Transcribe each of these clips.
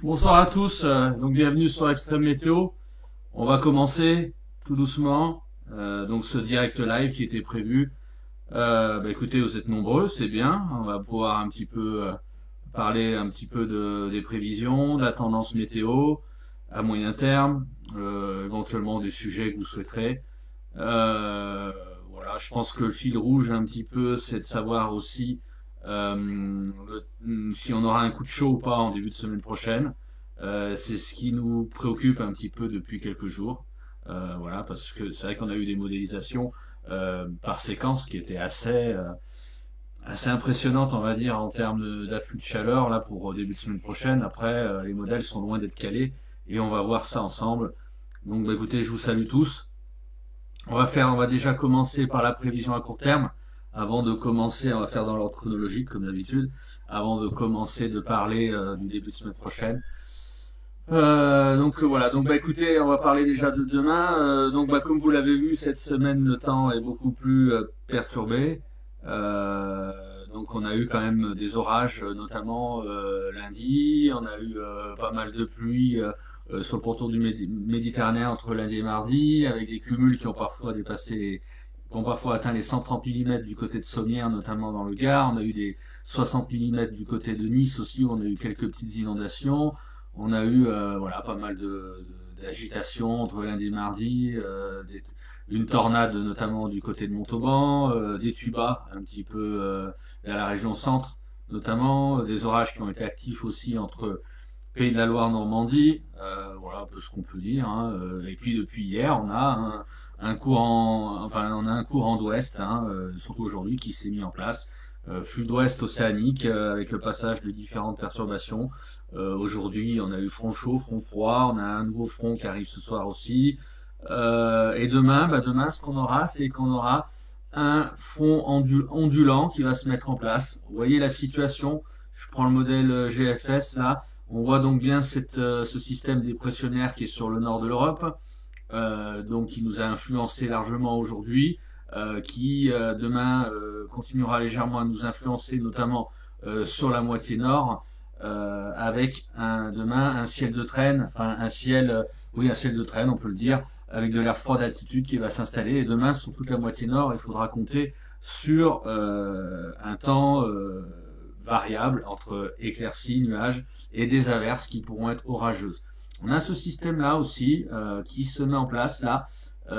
Bonsoir à tous, donc bienvenue sur Extrême Météo. On va commencer tout doucement donc ce direct live qui était prévu. Écoutez, vous êtes nombreux, c'est bien. On va pouvoir un petit peu parler un petit peu des prévisions, de la tendance météo à moyen terme, éventuellement des sujets que vous souhaiterez. Voilà, je pense que le fil rouge un petit peu, c'est de savoir aussi si on aura un coup de chaud ou pas en début de semaine prochaine. C'est ce qui nous préoccupe un petit peu depuis quelques jours. Voilà, parce que c'est vrai qu'on a eu des modélisations par séquence qui étaient assez impressionnantes, on va dire, en termes d'afflux de chaleur là pour début de semaine prochaine. Après, les modèles sont loin d'être calés et on va voir ça ensemble. Donc, écoutez, je vous salue tous. On va déjà commencer par la prévision à court terme. Avant de commencer, on va faire dans l'ordre chronologique comme d'habitude, avant de commencer de parler du début de semaine prochaine. Voilà, écoutez, on va parler déjà de demain. Comme vous l'avez vu, cette semaine le temps est beaucoup plus perturbé. Donc on a eu quand même des orages, notamment lundi. On a eu pas mal de pluie sur le pourtour du Méditerranée entre lundi et mardi, avec des cumuls qui ont parfois atteint les 130 mm du côté de Sommières, notamment dans le Gard. On a eu des 60 mm du côté de Nice aussi, où on a eu quelques petites inondations. On a eu pas mal d'agitation entre lundi et mardi, une tornade notamment du côté de Montauban, des tubas un petit peu à la région centre, notamment des orages qui ont été actifs aussi entre Pays de la Loire, Normandie, voilà un peu ce qu'on peut dire. Et puis depuis hier, on a un courant d'ouest, surtout aujourd'hui, qui s'est mis en place. Flux d'ouest océanique avec le passage de différentes perturbations. Aujourd'hui, on a eu front chaud, front froid, on a un nouveau front qui arrive ce soir aussi. Et demain, ce qu'on aura, c'est qu'on aura un front ondulant qui va se mettre en place. Vous voyez la situation. Je prends le modèle GFS là. On voit donc bien ce système dépressionnaire qui est sur le nord de l'Europe, donc qui nous a influencé largement aujourd'hui, qui demain continuera légèrement à nous influencer, notamment sur la moitié nord, avec demain un ciel de traîne, un ciel de traîne, on peut le dire, avec de l'air froid d'altitude qui va s'installer. Et demain, sur toute la moitié nord, il faudra compter sur un temps variable entre éclaircies, nuages et des averses qui pourront être orageuses. On a ce système-là aussi qui se met en place là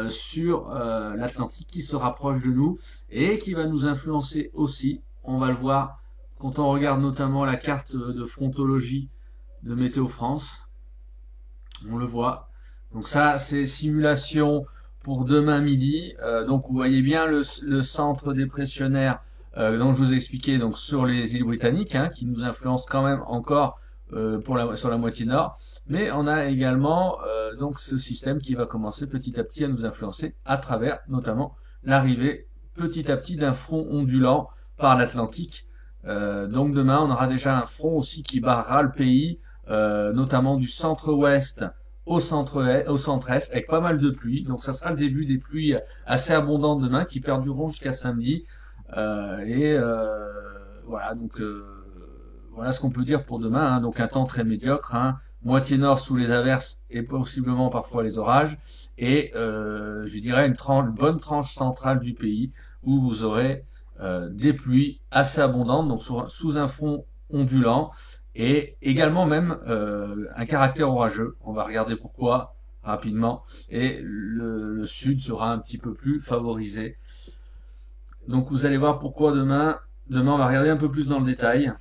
sur l'Atlantique, qui se rapproche de nous et qui va nous influencer aussi. On va le voir quand on regarde notamment la carte de frontologie de Météo France. On le voit. Donc ça, c'est simulation pour demain midi. Donc vous voyez bien le centre dépressionnaire dont je vous ai expliqué, donc sur les îles britanniques, qui nous influence quand même encore sur la moitié nord. Mais on a également donc ce système qui va commencer petit à petit à nous influencer à travers notamment l'arrivée petit à petit d'un front ondulant par l'Atlantique. Donc demain, on aura déjà un front aussi qui barrera le pays, notamment du centre-ouest au centre-est, avec pas mal de pluie. Donc ça sera le début des pluies assez abondantes demain, qui perdureront jusqu'à samedi. Voilà, donc voilà ce qu'on peut dire pour demain. Donc un temps très médiocre, moitié nord sous les averses et possiblement parfois les orages, et je dirais une bonne tranche centrale du pays où vous aurez des pluies assez abondantes, donc sous un front ondulant, et également même un caractère orageux. On va regarder pourquoi rapidement, et le sud sera un petit peu plus favorisé. Donc vous allez voir pourquoi demain on va regarder un peu plus dans le détail.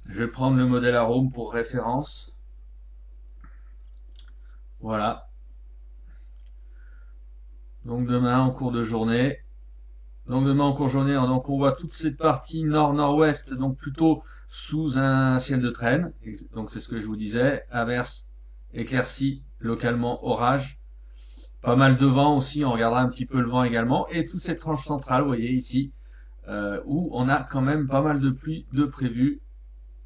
Je vais prendre le modèle arôme pour référence. Voilà. Donc demain en cours de journée. Donc on voit toute cette partie nord-nord-ouest, donc plutôt sous un ciel de traîne. Donc c'est ce que je vous disais. Averse, éclaircie, localement orage. Pas mal de vent aussi, on regardera un petit peu le vent également. Et toute cette tranche centrale, vous voyez ici, où on a quand même pas mal de pluie de prévues,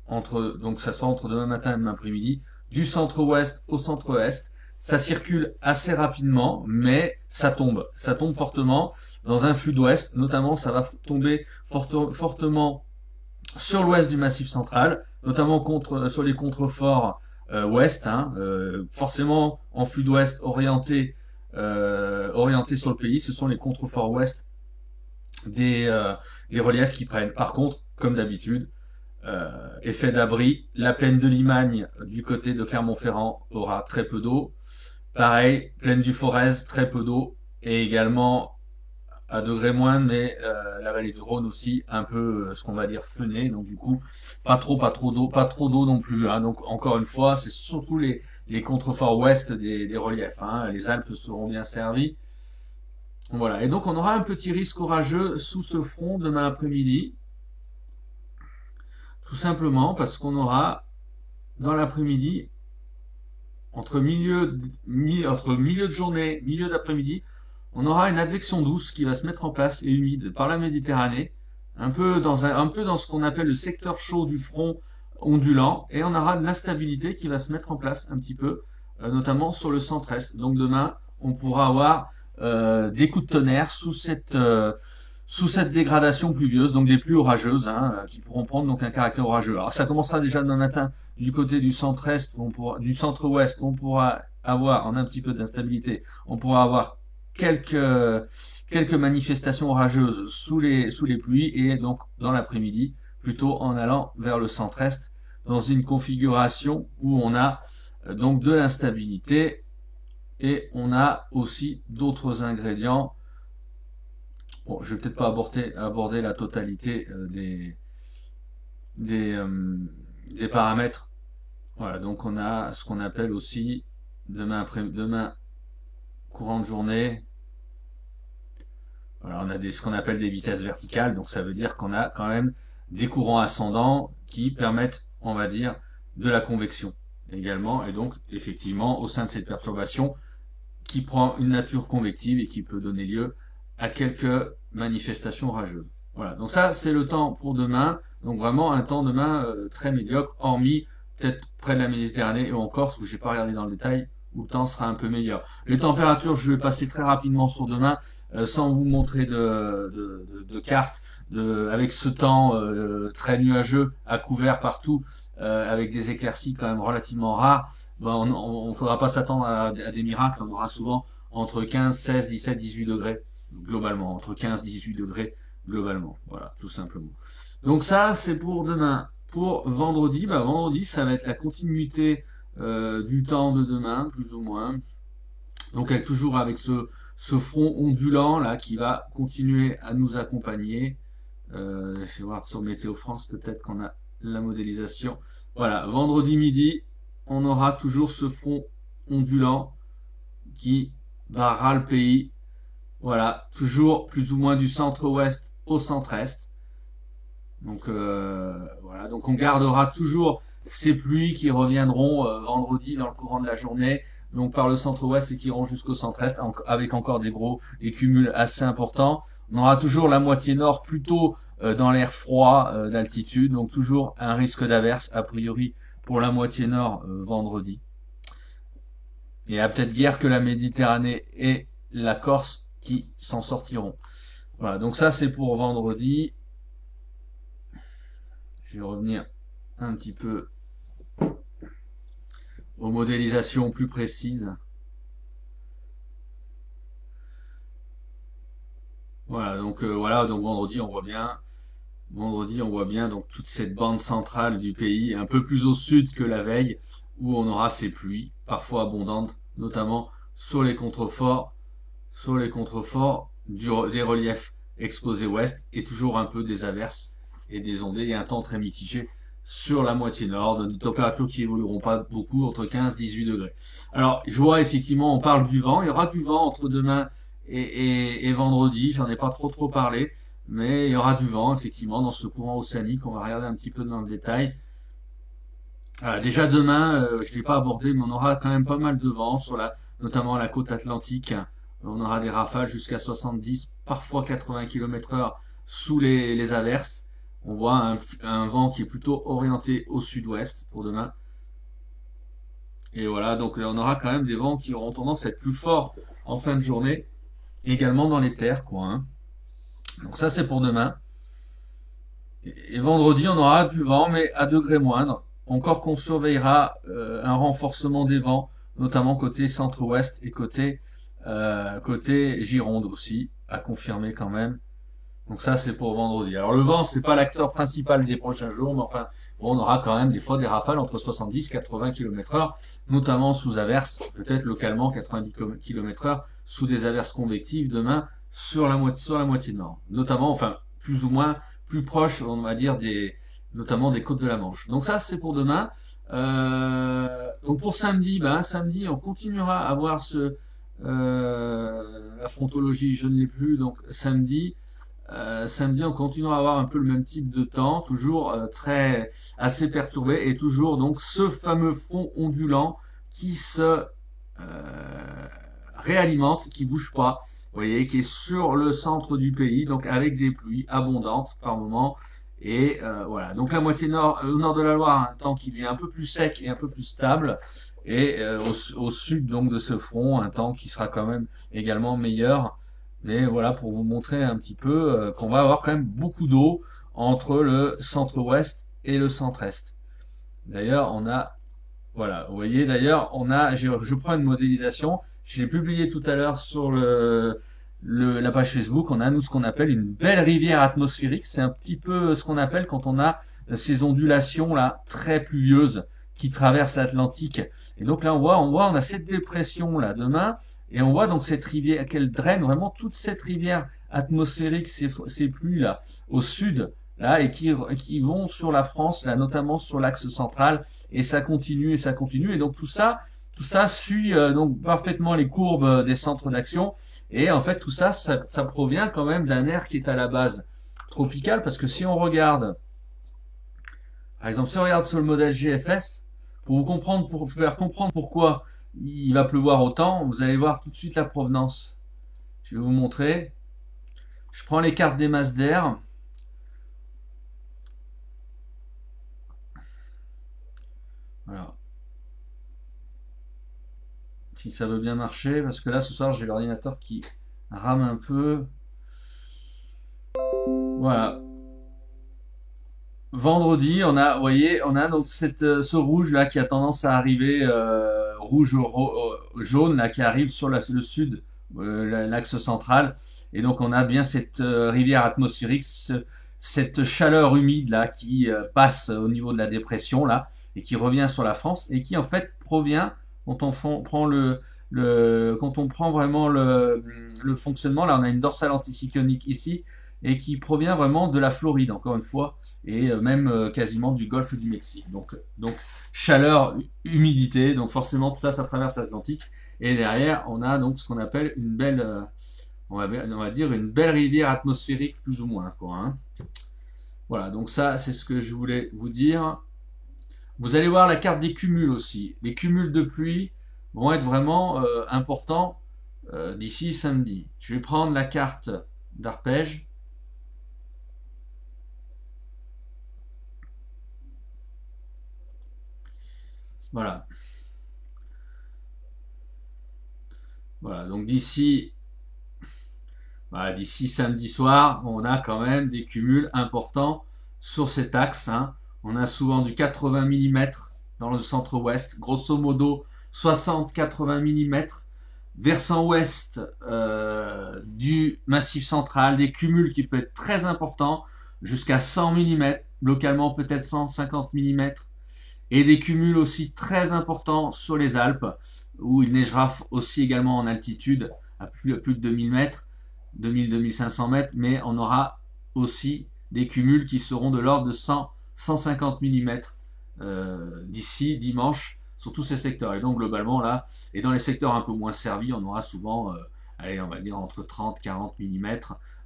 donc ça soit entre demain matin et demain après-midi, du centre-ouest au centre-est. Ça circule assez rapidement, mais ça tombe fortement dans un flux d'ouest. Notamment, ça va tomber fortement sur l'ouest du Massif central, notamment sur les contreforts ouest, hein, forcément en flux d'ouest orienté sur le pays, ce sont les contreforts ouest des reliefs qui prennent. Par contre, comme d'habitude, effet d'abri, la plaine de Limagne du côté de Clermont-Ferrand aura très peu d'eau. Pareil, plaine du Forez, très peu d'eau. Et également, à degré moindre, mais la vallée du Rhône aussi, un peu ce qu'on va dire fenée. Donc du coup, pas trop d'eau, pas trop d'eau non plus. Hein. Donc encore une fois, c'est surtout les contreforts ouest des reliefs. Hein. Les Alpes seront bien servies. Voilà. Et donc on aura un petit risque orageux sous ce front demain après-midi. Tout simplement parce qu'on aura dans l'après-midi, entre milieu de journée, milieu d'après-midi, on aura une advection douce qui va se mettre en place et humide par la Méditerranée, un peu dans ce qu'on appelle le secteur chaud du front ondulant, et on aura de l'instabilité qui va se mettre en place un petit peu, notamment sur le centre-est. Donc demain, on pourra avoir des coups de tonnerre sous cette dégradation pluvieuse, donc des pluies orageuses, hein, qui pourront prendre donc un caractère orageux. Alors ça commencera déjà demain matin du côté du centre-est, du centre-ouest, on pourra avoir en un petit peu d'instabilité, on pourra avoir quelques manifestations orageuses sous les pluies, et donc dans l'après-midi, plutôt en allant vers le centre-est, dans une configuration où on a donc de l'instabilité, et on a aussi d'autres ingrédients. Bon, je vais peut-être pas aborder la totalité des paramètres. Voilà, donc on a ce qu'on appelle aussi demain courant de journée. Voilà, on a ce qu'on appelle des vitesses verticales, donc ça veut dire qu'on a quand même des courants ascendants qui permettent, on va dire, de la convection également, et donc effectivement au sein de cette perturbation qui prend une nature convective et qui peut donner lieu à quelques manifestations orageuses. Voilà, donc ça c'est le temps pour demain, donc vraiment un temps demain très médiocre, hormis peut-être près de la Méditerranée et en Corse où j'ai pas regardé dans le détail, où le temps sera un peu meilleur. Les températures, je vais passer très rapidement sur demain, sans vous montrer de carte, avec ce temps très nuageux, à couvert partout, avec des éclaircies quand même relativement rares. Ben, on ne faudra pas s'attendre à des miracles, on aura souvent entre 15, 16, 17, 18 degrés, globalement, entre 15, 18 degrés, globalement, voilà, tout simplement. Donc ça, c'est pour demain. Pour vendredi, vendredi, ça va être la continuité du temps de demain, plus ou moins. Donc toujours avec ce front ondulant là qui va continuer à nous accompagner. Je vais voir sur Météo France, peut-être qu'on a la modélisation. Voilà, vendredi midi, on aura toujours ce front ondulant qui barrera le pays. Voilà, toujours plus ou moins du centre-ouest au centre-est. Donc voilà, donc on gardera toujours ces pluies qui reviendront vendredi dans le courant de la journée, donc par le centre-ouest et qui iront jusqu'au centre-est, avec encore des cumuls assez importants. On aura toujours la moitié nord plutôt dans l'air froid d'altitude, donc toujours un risque d'averse a priori pour la moitié nord vendredi. Et à peut-être guère que la Méditerranée et la Corse qui s'en sortiront. Voilà, donc ça c'est pour vendredi. Je vais revenir un petit peu aux modélisations plus précises. Voilà, donc vendredi on voit bien donc toute cette bande centrale du pays, un peu plus au sud que la veille, où on aura ces pluies, parfois abondantes, notamment sur les contreforts des reliefs exposés ouest, et toujours un peu des averses et des ondées et un temps très mitigé sur la moitié nord, de températures qui évolueront pas beaucoup, entre 15 et 18 degrés. Alors, je vois effectivement, on parle du vent, il y aura du vent entre demain et vendredi, j'en ai pas trop parlé, mais il y aura du vent effectivement dans ce courant océanique, on va regarder un petit peu dans le détail. Déjà demain, je l'ai pas abordé, mais on aura quand même pas mal de vent notamment la côte atlantique. On aura des rafales jusqu'à 70, parfois 80 km/h sous les averses. On voit un vent qui est plutôt orienté au sud-ouest pour demain. Et voilà, donc on aura quand même des vents qui auront tendance à être plus forts en fin de journée, également dans les terres, quoi. Hein. Donc ça c'est pour demain. Et vendredi, on aura du vent, mais à degré moindre. Encore qu'on surveillera un renforcement des vents, notamment côté centre-ouest et côté Gironde aussi, à confirmer quand même. Donc ça, c'est pour vendredi. Alors le vent, c'est pas l'acteur principal des prochains jours, mais enfin, bon, on aura quand même des fois des rafales entre 70 et 80 km/h, notamment sous averses, peut-être localement 90 km/h, sous des averses convectives demain sur la moitié nord. Notamment, enfin, plus ou moins, plus proche, on va dire, notamment des côtes de la Manche. Donc ça, c'est pour demain. Donc pour samedi, samedi, on continuera à voir la frontologie, je ne l'ai plus, donc samedi, on continuera à avoir un peu le même type de temps, toujours assez perturbé, et toujours donc ce fameux front ondulant qui se réalimente, qui bouge pas, vous voyez, qui est sur le centre du pays, donc avec des pluies abondantes par moment. Et voilà, donc la moitié nord, au nord de la Loire, un temps qui devient un peu plus sec et un peu plus stable, et au sud donc de ce front, un temps qui sera quand même également meilleur. Mais voilà, pour vous montrer un petit peu qu'on va avoir quand même beaucoup d'eau entre le centre-ouest et le centre-est. D'ailleurs, voilà, vous voyez, d'ailleurs, je prends une modélisation, je l'ai publié tout à l'heure sur la page Facebook, on a, nous, ce qu'on appelle une belle rivière atmosphérique. C'est un petit peu ce qu'on appelle quand on a ces ondulations, là, très pluvieuses, qui traversent l'Atlantique. Et donc là, on a cette dépression, là, demain, et on voit donc cette rivière, qu'elle draine vraiment toute cette rivière atmosphérique, ces pluies, là, au sud, là, et qui vont sur la France, là, notamment sur l'axe central, et ça continue, et donc tout ça suit donc parfaitement les courbes des centres d'action, et en fait tout ça provient quand même d'un air qui est à la base tropical, parce que si on regarde, par exemple, si on regarde sur le modèle GFS, pour vous faire comprendre pourquoi il va pleuvoir autant, vous allez voir tout de suite la provenance. Je vais vous montrer. Je prends les cartes des masses d'air. Voilà. Si ça veut bien marcher, parce que là ce soir j'ai l'ordinateur qui rame un peu. Voilà. Vendredi, vous voyez, on a donc ce rouge là qui a tendance à arriver, jaune là qui arrive sur le sud, l'axe central, et donc on a bien cette rivière atmosphérique, cette chaleur humide là qui passe au niveau de la dépression là et qui revient sur la France et qui en fait provient quand quand on prend vraiment le fonctionnement, là on a une dorsale anticyclonique ici et qui provient vraiment de la Floride, encore une fois, et même quasiment du golfe du Mexique. Donc chaleur, humidité, donc forcément tout ça, ça traverse l'Atlantique. Et derrière, on a donc ce qu'on appelle une belle, on va dire une belle rivière atmosphérique, plus ou moins, quoi. Hein. Voilà, donc ça, c'est ce que je voulais vous dire. Vous allez voir la carte des cumuls aussi. Les cumuls de pluie vont être vraiment importants d'ici samedi. Je vais prendre la carte d'arpège. Voilà. Voilà, donc d'ici samedi soir, on a quand même des cumuls importants sur cet axe. Hein. On a souvent du 80 mm dans le centre-ouest, grosso modo 60-80 mm. Versant ouest du massif central, des cumuls qui peuvent être très importants, jusqu'à 100 mm, localement peut-être 150 mm. Et des cumuls aussi très importants sur les Alpes, où il neigera aussi également en altitude, à plus de 2000 mètres, 2000-2500 mètres, mais on aura aussi des cumuls qui seront de l'ordre de 100-150 mm d'ici dimanche sur tous ces secteurs. Et donc globalement là, et dans les secteurs un peu moins servis, on aura souvent, allez, on va dire entre 30-40 mm.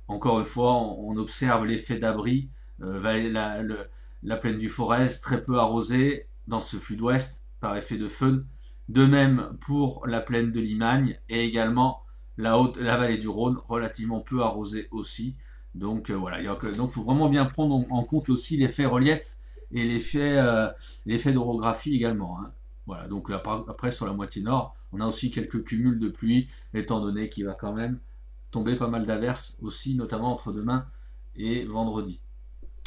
Encore une fois, on observe l'effet d'abri, la plaine du Forez très peu arrosée dans ce flux d'ouest par effet de feu. De même pour la plaine de Limagne et également la vallée du Rhône, relativement peu arrosée aussi. Donc voilà, donc faut vraiment bien prendre en compte aussi l'effet relief et l'effet d'orographie également. Hein. Voilà, donc après sur la moitié nord, on a aussi quelques cumuls de pluie, étant donné qu'il va quand même tomber pas mal d'averses aussi, notamment entre demain et vendredi.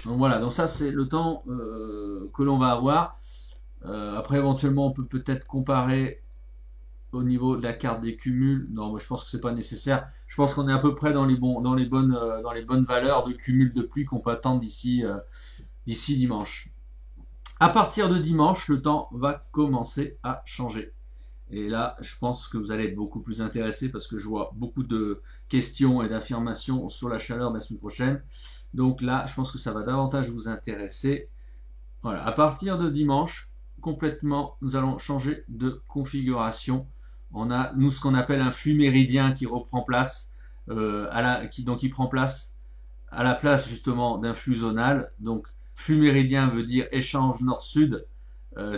Donc voilà, donc ça c'est le temps que l'on va avoir. Après éventuellement on peut peut-être comparer au niveau de la carte des cumuls. Non, moi je pense que c'est pas nécessaire. Je pense qu'on est à peu près dans dans les bonnes valeurs de cumul de pluie qu'on peut attendre d'ici dimanche. À partir de dimanche, le temps va commencer à changer. Et là, je pense que vous allez être beaucoup plus intéressés parce que je vois beaucoup de questions et d'affirmations sur la chaleur de la semaine prochaine. Donc là, je pense que ça va davantage vous intéresser. Voilà, à partir de dimanche, complètement, nous allons changer de configuration. On a, nous, ce qu'on appelle un flux méridien qui reprend place, qui prend place à la place justement d'un flux zonal. Donc, flux méridien veut dire échange nord-sud,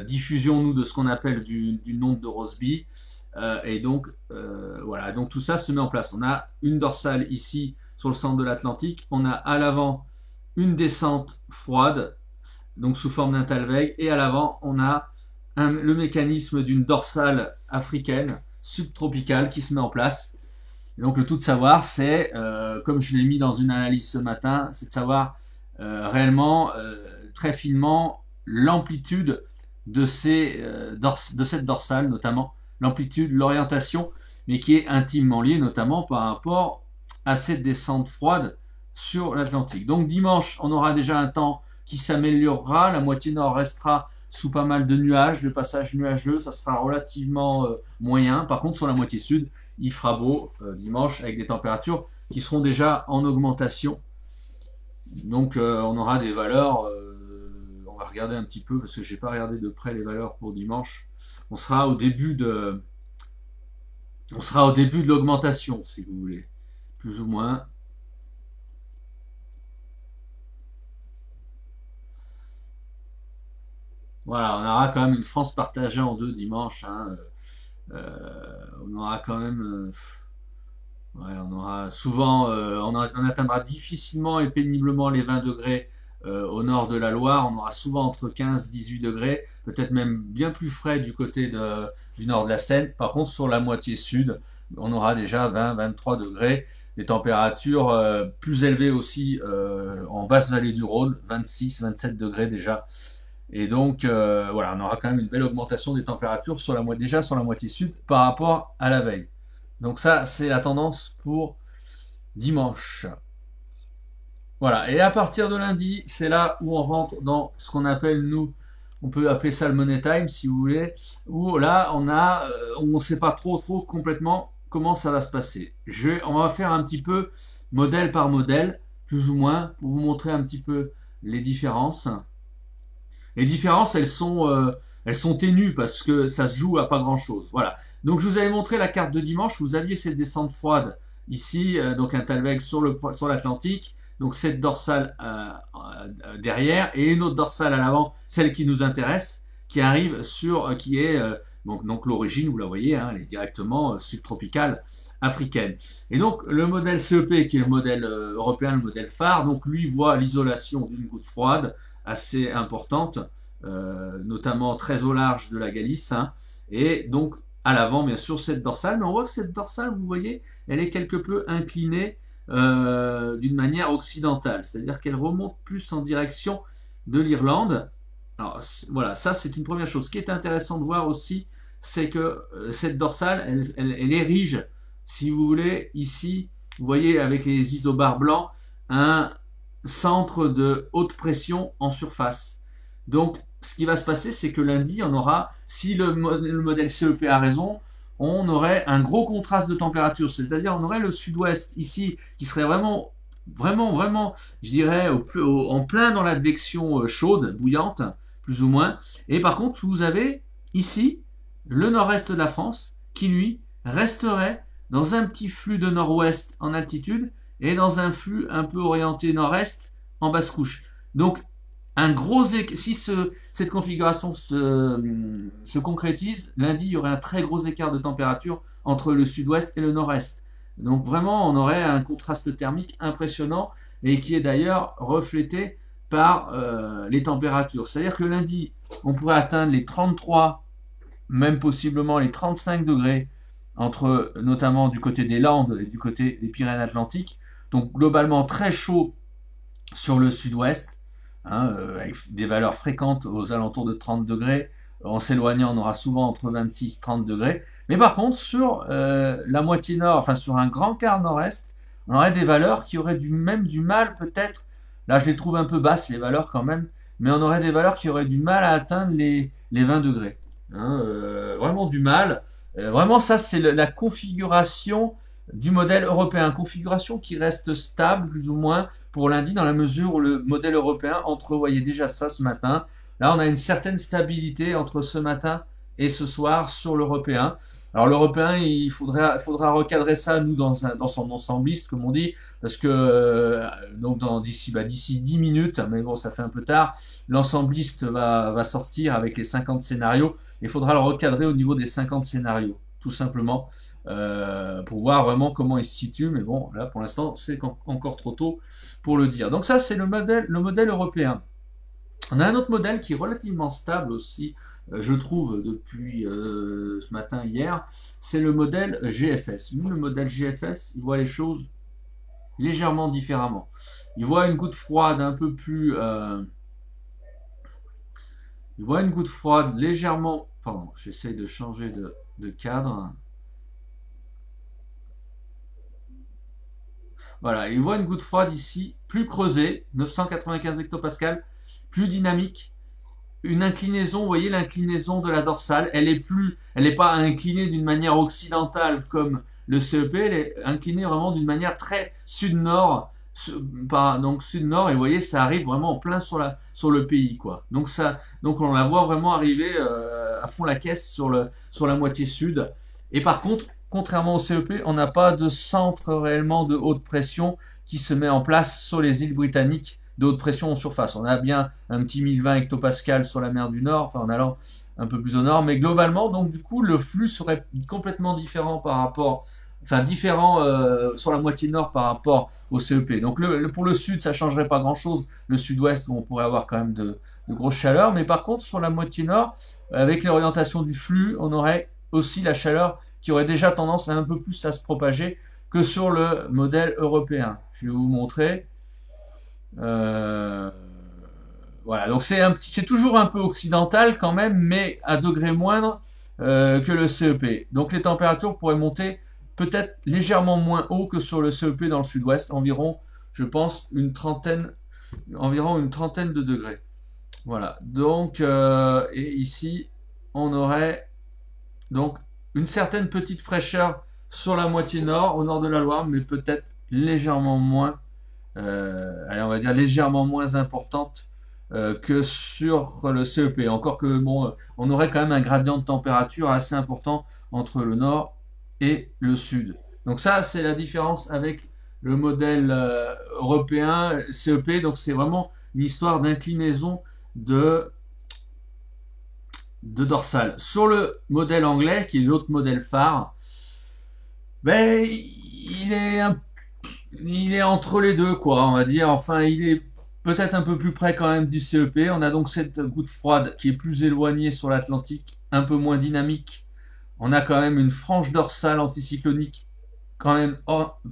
diffusion, nous, de ce qu'on appelle du nombre de Rossby. Et donc, voilà, donc tout ça se met en place. On a une dorsale ici sur le centre de l'Atlantique. On a à l'avant une descente froide, donc sous forme d'un Talweg, et à l'avant, on a le mécanisme d'une dorsale africaine subtropicale qui se met en place. Et donc le tout de savoir, c'est, comme je l'ai mis dans une analyse ce matin, c'est de savoir réellement, très finement, l'amplitude de cette dorsale, notamment l'amplitude, l'orientation, mais qui est intimement liée notamment par rapport à cette descente froide sur l'Atlantique. Donc dimanche, on aura déjà un temps qui s'améliorera, la moitié nord restera sous pas mal de nuages, le passage nuageux, ça sera relativement moyen. Par contre, sur la moitié sud, il fera beau dimanche avec des températures qui seront déjà en augmentation. Donc on aura des valeurs, on va regarder un petit peu parce que je n'ai pas regardé de près les valeurs pour dimanche. On sera au début de l'augmentation, si vous voulez, plus ou moins. Voilà, on aura quand même une France partagée en deux dimanche. Hein. On aura quand même, ouais, on aura souvent, on atteindra difficilement et péniblement les 20 degrés au nord de la Loire. On aura souvent entre 15 et 18 degrés, peut-être même bien plus frais du côté du nord de la Seine. Par contre, sur la moitié sud, on aura déjà 20-23 degrés. Des températures plus élevées aussi en basse vallée du Rhône, 26-27 degrés déjà. Et donc, voilà, on aura quand même une belle augmentation des températures déjà sur la moitié sud par rapport à la veille. Donc ça, c'est la tendance pour dimanche. Voilà, et à partir de lundi, c'est là où on rentre dans ce qu'on appelle, nous, on peut appeler ça le money time, si vous voulez, où là, on ne sait pas trop complètement comment ça va se passer. On va faire un petit peu modèle par modèle, plus ou moins, pour vous montrer un petit peu les différences. Les différences, elles sont ténues parce que ça se joue à pas grand-chose. Voilà. Donc je vous avais montré la carte de dimanche. Vous aviez cette descente froide ici, donc un Talweg sur l'Atlantique. Donc cette dorsale derrière et une autre dorsale à l'avant, celle qui nous intéresse, qui arrive qui est donc l'origine, vous la voyez, hein, elle est directement subtropicale africaine. Et donc le modèle CEP, qui est le modèle européen, le modèle phare, donc lui voit l'isolation d'une goutte froide assez importante, notamment très au large de la Galice, hein, et donc à l'avant bien sûr cette dorsale, mais on voit que cette dorsale, vous voyez, elle est quelque peu inclinée d'une manière occidentale, c'est-à-dire qu'elle remonte plus en direction de l'Irlande. Alors voilà, ça c'est une première chose. Ce qui est intéressant de voir aussi, c'est que cette dorsale, elle érige, si vous voulez, ici, vous voyez avec les isobars blancs, un centre de haute pression en surface. Donc, ce qui va se passer, c'est que lundi, on aura, si le modèle CEP a raison, on aurait un gros contraste de température. C'est-à-dire, on aurait le sud-ouest ici qui serait vraiment, je dirais, en plein dans l'advection chaude, bouillante, plus ou moins. Et par contre, vous avez ici le nord-est de la France qui, lui, resterait dans un petit flux de nord-ouest en altitude et dans un flux un peu orienté nord-est en basse couche. Donc, si cette configuration se concrétise, lundi, il y aurait un très gros écart de température entre le sud-ouest et le nord-est. Donc vraiment, on aurait un contraste thermique impressionnant et qui est d'ailleurs reflété par les températures. C'est-à-dire que lundi, on pourrait atteindre les 33, même possiblement les 35 degrés, notamment du côté des Landes et du côté des Pyrénées-Atlantiques. Donc globalement très chaud sur le sud-ouest, hein, avec des valeurs fréquentes aux alentours de 30 degrés. En s'éloignant, on aura souvent entre 26 et 30 degrés. Mais par contre, sur la moitié nord, enfin sur un grand quart nord-est, on aurait des valeurs qui auraient même du mal peut-être, là je les trouve un peu basses les valeurs quand même, mais on aurait des valeurs qui auraient du mal à atteindre les 20 degrés. Hein, vraiment du mal. Vraiment ça c'est la configuration du modèle européen. Configuration qui reste stable plus ou moins pour lundi dans la mesure où le modèle européen entrevoyait déjà ça ce matin. Là on a une certaine stabilité entre ce matin et ce soir sur l'européen. Alors l'européen, il faudra recadrer ça nous dans son ensembliste comme on dit, parce que donc d'ici 10 minutes, mais bon ça fait un peu tard, l'ensembliste va sortir avec les 50 scénarios. Il faudra le recadrer au niveau des 50 scénarios, tout simplement, pour voir vraiment comment il se situe. Mais bon, là pour l'instant c'est encore trop tôt pour le dire. Donc ça c'est le modèle européen. On a un autre modèle qui est relativement stable aussi, je trouve, depuis ce matin, hier, c'est le modèle GFS. Lui, le modèle GFS, il voit les choses légèrement différemment. Il voit une goutte froide un peu plus... il voit une goutte froide légèrement... Pardon, j'essaye de changer de cadre. Voilà, il voit une goutte froide ici, plus creusée, 995 hectopascales, plus dynamique, une inclinaison, vous voyez l'inclinaison de la dorsale, elle n'est pas inclinée d'une manière occidentale comme le CEP, elle est inclinée vraiment d'une manière très sud-nord, donc sud-nord, et vous voyez ça arrive vraiment en plein sur le pays quoi. Donc on la voit vraiment arriver à fond la caisse sur la moitié sud. Et par contre, contrairement au CEP, on n'a pas de centre réellement de haute pression qui se met en place sur les îles britanniques de haute pression en surface. On a bien un petit 1020 hectopascal sur la mer du Nord, enfin en allant un peu plus au nord, mais globalement, donc du coup, le flux serait complètement différent par rapport, enfin différent sur la moitié nord par rapport au CEP. Donc pour le sud, ça changerait pas grand-chose, le sud-ouest où on pourrait avoir quand même de grosses chaleurs, mais par contre sur la moitié nord, avec l'orientation du flux, on aurait aussi la chaleur qui aurait déjà tendance à un peu plus à se propager que sur le modèle européen. Je vais vous montrer. Voilà, donc c'est toujours un peu occidental quand même, mais à degré moindre que le CEP. Donc les températures pourraient monter peut-être légèrement moins haut que sur le CEP dans le sud-ouest, environ, je pense, environ une trentaine de degrés. Voilà, donc, et ici, on aurait donc une certaine petite fraîcheur sur la moitié nord, au nord de la Loire, mais peut-être légèrement moins, allez, on va dire légèrement moins importante que sur le CEP. Encore que, bon, on aurait quand même un gradient de température assez important entre le nord et le sud. Donc ça, c'est la différence avec le modèle européen CEP. Donc c'est vraiment une histoire d'inclinaison de dorsale. Sur le modèle anglais, qui est l'autre modèle phare, ben, il est entre les deux, quoi, on va dire. Enfin, il est peut-être un peu plus près quand même du CEP. On a donc cette goutte froide qui est plus éloignée sur l'Atlantique, un peu moins dynamique. On a quand même une frange dorsale anticyclonique, quand même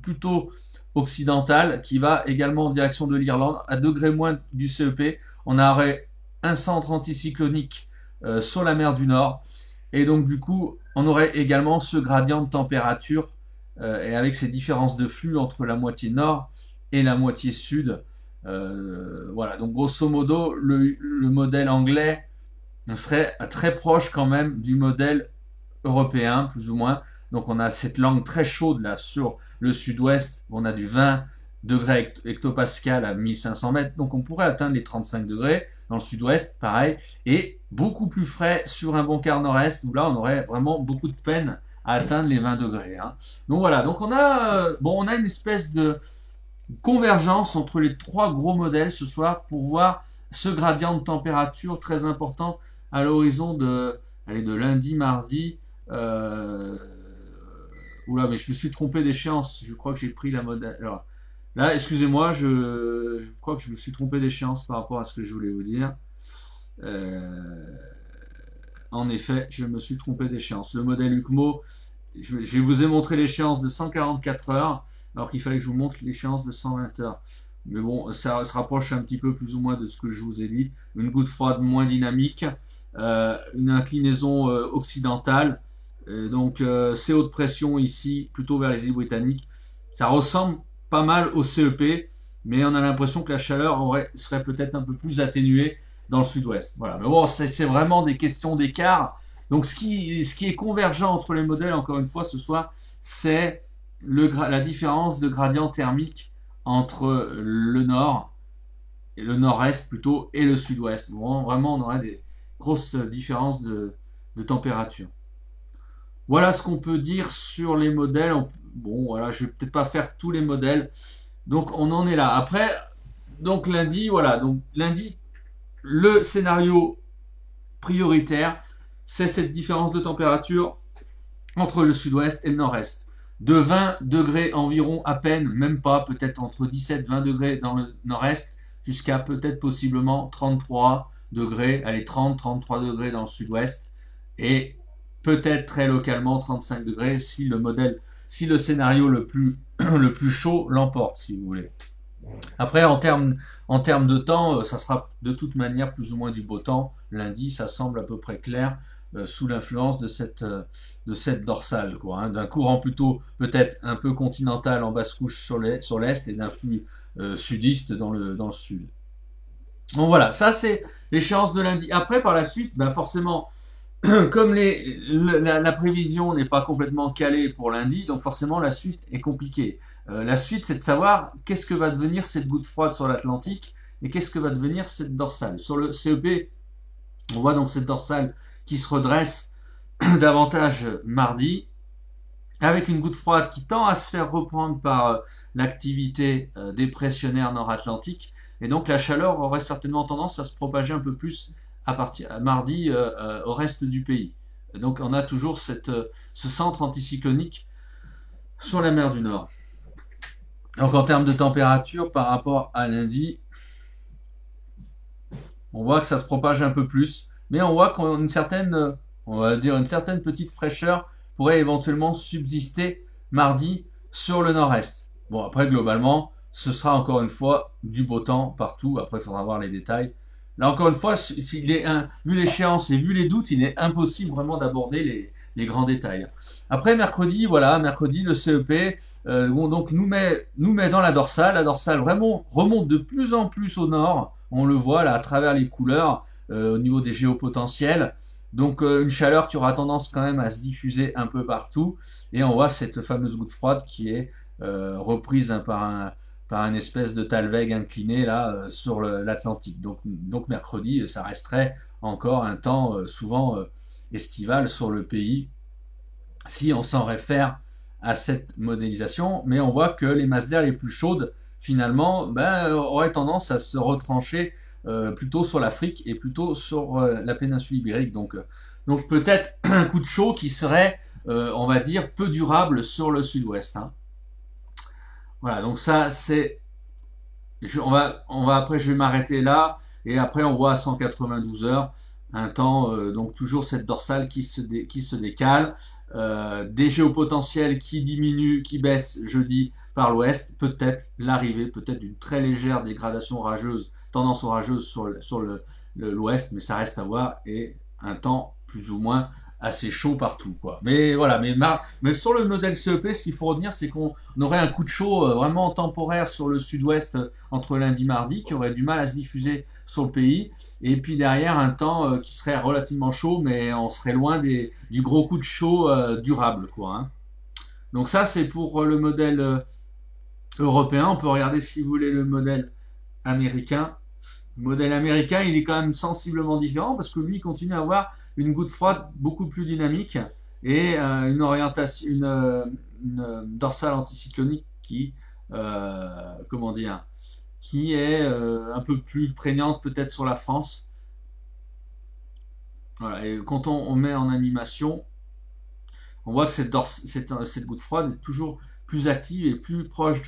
plutôt occidentale, qui va également en direction de l'Irlande, à degré moins du CEP. On aurait un centre anticyclonique sur la mer du Nord. Et donc, du coup, on aurait également ce gradient de température et avec ces différences de flux entre la moitié nord et la moitié sud. Voilà, donc grosso modo, le modèle anglais serait très proche quand même du modèle européen, plus ou moins. Donc on a cette langue très chaude là sur le sud-ouest, on a du 20 degrés hectopascal à 1500 mètres, donc on pourrait atteindre les 35 degrés dans le sud-ouest, pareil, et beaucoup plus frais sur un bon quart nord-est, où là on aurait vraiment beaucoup de peine à atteindre les 20 degrés. Hein. Donc voilà, donc on a une espèce de convergence entre les trois gros modèles ce soir pour voir ce gradient de température très important à l'horizon de lundi, mardi. Oula, mais je me suis trompé d'échéance. Je crois que j'ai pris la modèle. Alors, là, excusez-moi, je crois que je me suis trompé d'échéance par rapport à ce que je voulais vous dire. En effet, je me suis trompé d'échéance. Le modèle UCMO, je vous ai montré l'échéance de 144 heures, alors qu'il fallait que je vous montre l'échéance de 120 heures. Mais bon, ça se rapproche un petit peu plus ou moins de ce que je vous ai dit. Une goutte froide moins dynamique, une inclinaison occidentale. Donc c'est haute pression ici, plutôt vers les îles britanniques. Ça ressemble pas mal au CEP, mais on a l'impression que la chaleur serait peut-être un peu plus atténuée dans le sud-ouest. Voilà. Mais bon, c'est vraiment des questions d'écart. Donc ce qui est convergent entre les modèles, encore une fois, ce soir, c'est la différence de gradient thermique entre le nord, et le nord-est plutôt, et le sud-ouest. Bon, vraiment, on aurait des grosses différences de température. Voilà ce qu'on peut dire sur les modèles. Bon, voilà, je vais peut-être pas faire tous les modèles. Donc, on en est là. Après, donc lundi, voilà. Donc, lundi, le scénario prioritaire, c'est cette différence de température entre le sud-ouest et le nord-est. De 20 degrés environ, à peine, même pas, peut-être entre 17 et 20 degrés dans le nord-est, jusqu'à peut-être possiblement 33 degrés, allez, 30-33 degrés dans le sud-ouest. Et peut-être très localement 35 degrés si le scénario le plus, le plus chaud l'emporte, si vous voulez. Après, en termes de temps, ça sera de toute manière plus ou moins du beau temps. Lundi, ça semble à peu près clair sous l'influence de cette dorsale, quoi, hein, d'un courant plutôt peut-être un peu continental en basse couche sur l'est et d'un flux sudiste dans le sud. Donc voilà, ça c'est l'échéance de lundi. Après, par la suite, ben forcément, comme la prévision n'est pas complètement calée pour lundi, donc forcément la suite est compliquée. La suite, c'est de savoir qu'est-ce que va devenir cette goutte froide sur l'Atlantique et qu'est-ce que va devenir cette dorsale. Sur le CEP, on voit donc cette dorsale qui se redresse davantage mardi, avec une goutte froide qui tend à se faire reprendre par l'activité dépressionnaire nord-atlantique, et donc la chaleur aurait certainement tendance à se propager un peu plus à mardi au reste du pays. Donc on a toujours ce centre anticyclonique sur la mer du Nord. Donc en termes de température par rapport à lundi, on voit que ça se propage un peu plus, mais on voit qu'on a une certaine petite fraîcheur pourrait éventuellement subsister mardi sur le nord-est. Bon, après globalement, ce sera encore une fois du beau temps partout. Après, il faudra voir les détails. Là, encore une fois, vu l'échéance et vu les doutes, il est impossible vraiment d'aborder les grands détails. Après, mercredi, le CEP donc nous met dans la dorsale. La dorsale vraiment remonte de plus en plus au nord. On le voit là à travers les couleurs au niveau des géopotentiels. Donc une chaleur qui aura tendance quand même à se diffuser un peu partout. Et on voit cette fameuse goutte froide qui est reprise par une espèce de talweg incliné là sur l'Atlantique. Donc mercredi, ça resterait encore un temps souvent estival sur le pays si on s'en réfère à cette modélisation. Mais on voit que les masses d'air les plus chaudes finalement auraient tendance à se retrancher plutôt sur l'Afrique et plutôt sur la péninsule ibérique. Donc peut-être un coup de chaud qui serait, on va dire, peu durable sur le sud-ouest. Hein. Voilà, donc ça c'est, après je vais m'arrêter là et après on voit à 192 heures un temps, donc toujours cette dorsale qui se décale, des géopotentiels qui diminuent, qui baissent jeudi par l'ouest, peut-être d'une très légère dégradation rageuse, tendance orageuse sur l'ouest, mais ça reste à voir, et un temps plus ou moins assez chaud partout, quoi. Mais voilà, mais sur le modèle CEP, ce qu'il faut retenir, c'est qu'on aurait un coup de chaud vraiment temporaire sur le sud-ouest entre lundi et mardi, qui aurait du mal à se diffuser sur le pays, et puis derrière un temps qui serait relativement chaud, mais on serait loin du gros coup de chaud durable, quoi. Hein. Donc ça, c'est pour le modèle européen. On peut regarder, si vous voulez, le modèle américain. Le modèle américain, il est quand même sensiblement différent parce que lui, il continue à avoir une goutte froide beaucoup plus dynamique et une orientation, une dorsale anticyclonique qui est un peu plus prégnante peut-être sur la France. Voilà. Et quand on met en animation, on voit que cette goutte froide est toujours plus active et plus proche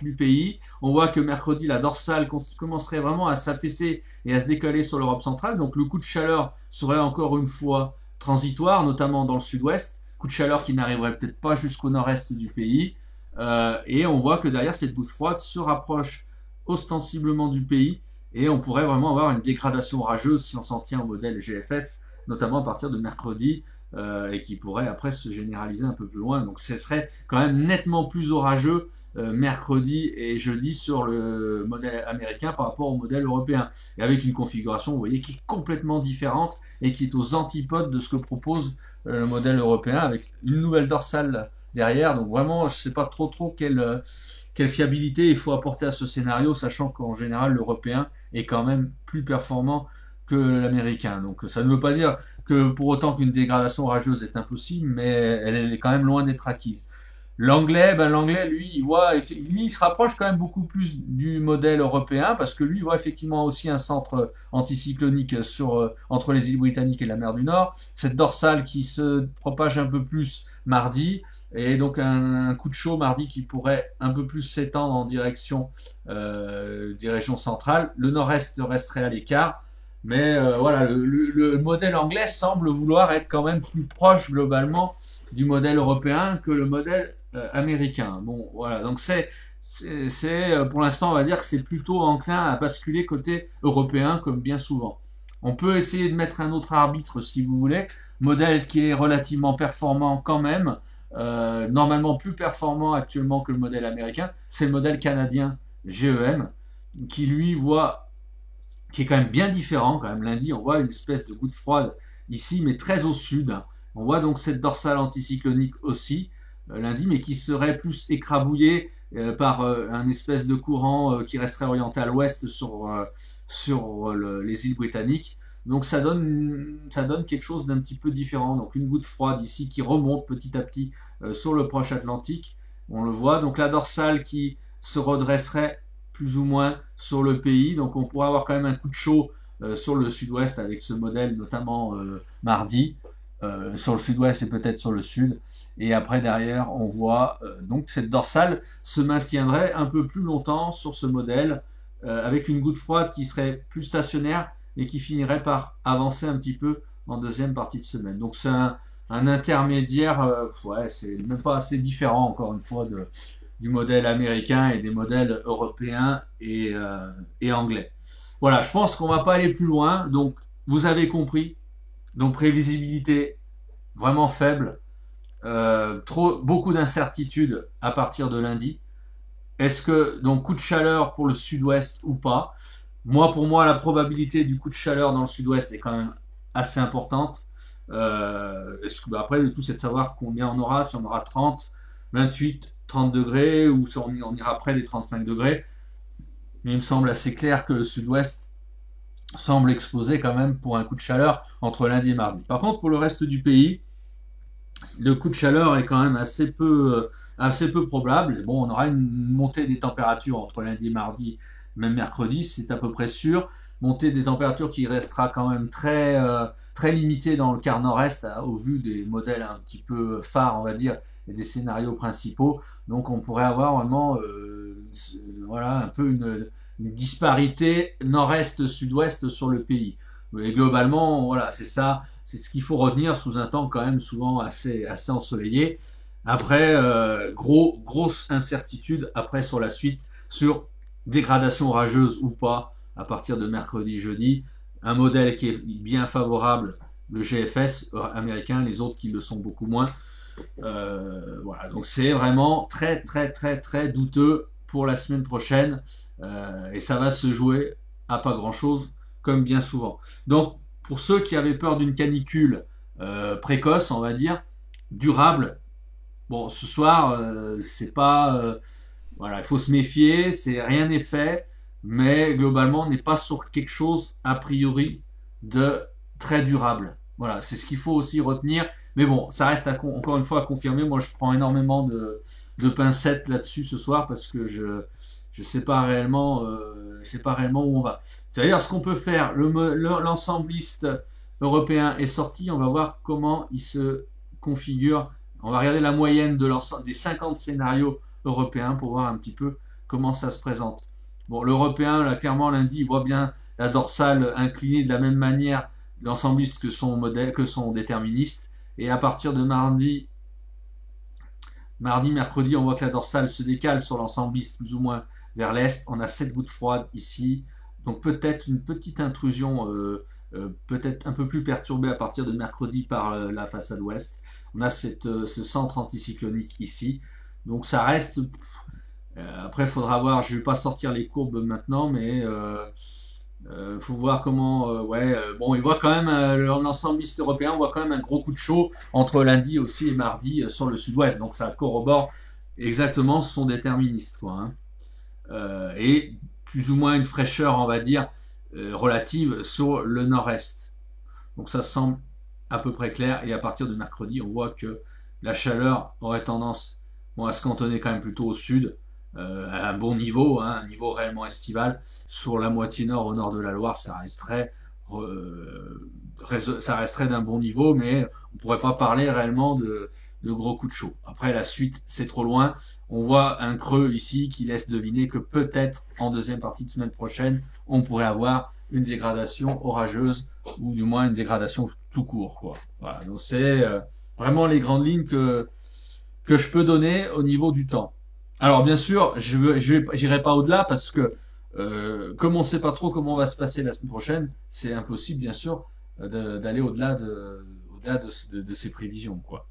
du pays. On voit que mercredi, la dorsale commencerait vraiment à s'affaisser et à se décaler sur l'Europe centrale. Donc le coup de chaleur serait encore une fois transitoire, notamment dans le sud-ouest. Coup de chaleur qui n'arriverait peut-être pas jusqu'au nord-est du pays. Et on voit que derrière, cette goutte froide se rapproche ostensiblement du pays, et on pourrait vraiment avoir une dégradation orageuse si on s'en tient au modèle GFS, notamment à partir de mercredi, et qui pourrait après se généraliser un peu plus loin. Donc ce serait quand même nettement plus orageux mercredi et jeudi sur le modèle américain par rapport au modèle européen, et avec une configuration, vous voyez, qui est complètement différente et qui est aux antipodes de ce que propose le modèle européen, avec une nouvelle dorsale derrière. Donc vraiment, je ne sais pas trop quelle fiabilité il faut apporter à ce scénario, sachant qu'en général l'européen est quand même plus performant que l'américain. Donc ça ne veut pas dire que pour autant qu'une dégradation orageuse est impossible, mais elle est quand même loin d'être acquise. L'anglais, lui, il se rapproche quand même beaucoup plus du modèle européen, parce que lui, il voit effectivement aussi un centre anticyclonique entre les îles Britanniques et la mer du Nord. Cette dorsale qui se propage un peu plus mardi, et donc un coup de chaud mardi qui pourrait un peu plus s'étendre en direction des régions centrales. Le nord-est resterait à l'écart. Mais voilà, le modèle anglais semble vouloir être quand même plus proche globalement du modèle européen que le modèle américain. Bon, voilà, donc pour l'instant, on va dire que c'est plutôt enclin à basculer côté européen, comme bien souvent. On peut essayer de mettre un autre arbitre si vous voulez, modèle qui est relativement performant quand même, normalement plus performant actuellement que le modèle américain, c'est le modèle canadien GEM, qui lui qui est quand même bien différent. Quand même, lundi, on voit une espèce de goutte froide ici, mais très au sud. On voit donc cette dorsale anticyclonique aussi, lundi, mais qui serait plus écrabouillée par un espèce de courant qui resterait orienté à l'ouest sur les îles britanniques. Donc ça donne quelque chose d'un petit peu différent. Donc une goutte froide ici qui remonte petit à petit sur le proche Atlantique. On le voit. Donc la dorsale qui se redresserait plus ou moins sur le pays. Donc on pourrait avoir quand même un coup de chaud sur le sud-ouest avec ce modèle, notamment mardi, sur le sud-ouest et peut-être sur le sud. Et après derrière, on voit donc cette dorsale se maintiendrait un peu plus longtemps sur ce modèle avec une goutte froide qui serait plus stationnaire et qui finirait par avancer un petit peu en deuxième partie de semaine. Donc c'est un intermédiaire, ouais, c'est même pas assez différent encore une fois du modèle américain et des modèles européens et anglais. Voilà, je pense qu'on va pas aller plus loin. Donc, vous avez compris. Donc, prévisibilité vraiment faible. Beaucoup d'incertitudes à partir de lundi. Est-ce que, donc, coup de chaleur pour le sud-ouest ou pas? Pour moi, la probabilité du coup de chaleur dans le sud-ouest est quand même assez importante. Après, le tout, c'est de savoir combien on aura, si on aura 30, 28, 30 degrés, ou si on ira près des 35 degrés. Mais il me semble assez clair que le sud-ouest semble exposé quand même pour un coup de chaleur entre lundi et mardi. Par contre, pour le reste du pays, le coup de chaleur est quand même assez peu probable. Bon, on aura une montée des températures entre lundi et mardi, même mercredi, c'est à peu près sûr. Montée des températures qui restera quand même très limitée dans le quart nord-est au vu des modèles un petit peu phares, on va dire, et des scénarios principaux. Donc on pourrait avoir vraiment voilà, un peu une disparité nord-est-sud-ouest sur le pays. Mais globalement, voilà, c'est ça, c'est ce qu'il faut retenir sous un temps quand même souvent assez ensoleillé. Après, grosse incertitude après sur la suite, sur dégradation orageuse ou pas, à partir de mercredi, jeudi. Un modèle qui est bien favorable, le GFS américain, les autres qui le sont beaucoup moins. Voilà, donc c'est vraiment très douteux pour la semaine prochaine, et ça va se jouer à pas grand chose comme bien souvent. Donc pour ceux qui avaient peur d'une canicule précoce, on va dire durable, bon, ce soir c'est pas voilà, il faut se méfier, rien n'est fait, mais globalement on n'est pas sur quelque chose a priori de très durable. Voilà, c'est ce qu'il faut aussi retenir. Mais bon, ça reste encore une fois à confirmer. Moi, je prends énormément de pincettes là-dessus ce soir parce que je sais pas réellement où on va. C'est-à-dire ce qu'on peut faire. L'ensembliste européen est sorti. On va voir comment il se configure. On va regarder la moyenne des 50 scénarios européens pour voir un petit peu comment ça se présente. Bon, l'européen, là, clairement, lundi, il voit bien la dorsale inclinée de la même manière l'ensembliste que son modèle, que son déterministe. Et à partir de mercredi, on voit que la dorsale se décale sur l'ensembliste plus ou moins vers l'est. On a cette goutte froide ici. Donc peut-être une petite intrusion, peut-être un peu plus perturbée à partir de mercredi par la façade ouest. On a ce centre anticyclonique ici. Donc ça reste... après, il faudra voir, je ne vais pas sortir les courbes maintenant, mais faut voir comment... bon, il voit quand même, l'ensemble mixte européen, on voit quand même un gros coup de chaud entre lundi aussi et mardi sur le sud-ouest. Donc ça corrobore exactement son déterministe, quoi, hein. Et plus ou moins une fraîcheur, on va dire, relative sur le nord-est. Donc ça semble à peu près clair. Et à partir de mercredi, on voit que la chaleur aurait tendance, bon, à se cantonner quand même plutôt au sud, à un bon niveau, hein, un niveau réellement estival. Sur la moitié nord, au nord de la Loire, ça resterait d'un bon niveau, mais on ne pourrait pas parler réellement de gros coups de chaud. Après, la suite, c'est trop loin. On voit un creux ici qui laisse deviner que peut-être en deuxième partie de semaine prochaine, on pourrait avoir une dégradation orageuse, ou du moins une dégradation tout court, quoi. Voilà, donc c'est vraiment les grandes lignes que je peux donner au niveau du temps. Alors bien sûr, j'irai pas au-delà parce que comme on ne sait pas trop comment va se passer la semaine prochaine, c'est impossible bien sûr d'aller au-delà de ces prévisions, quoi.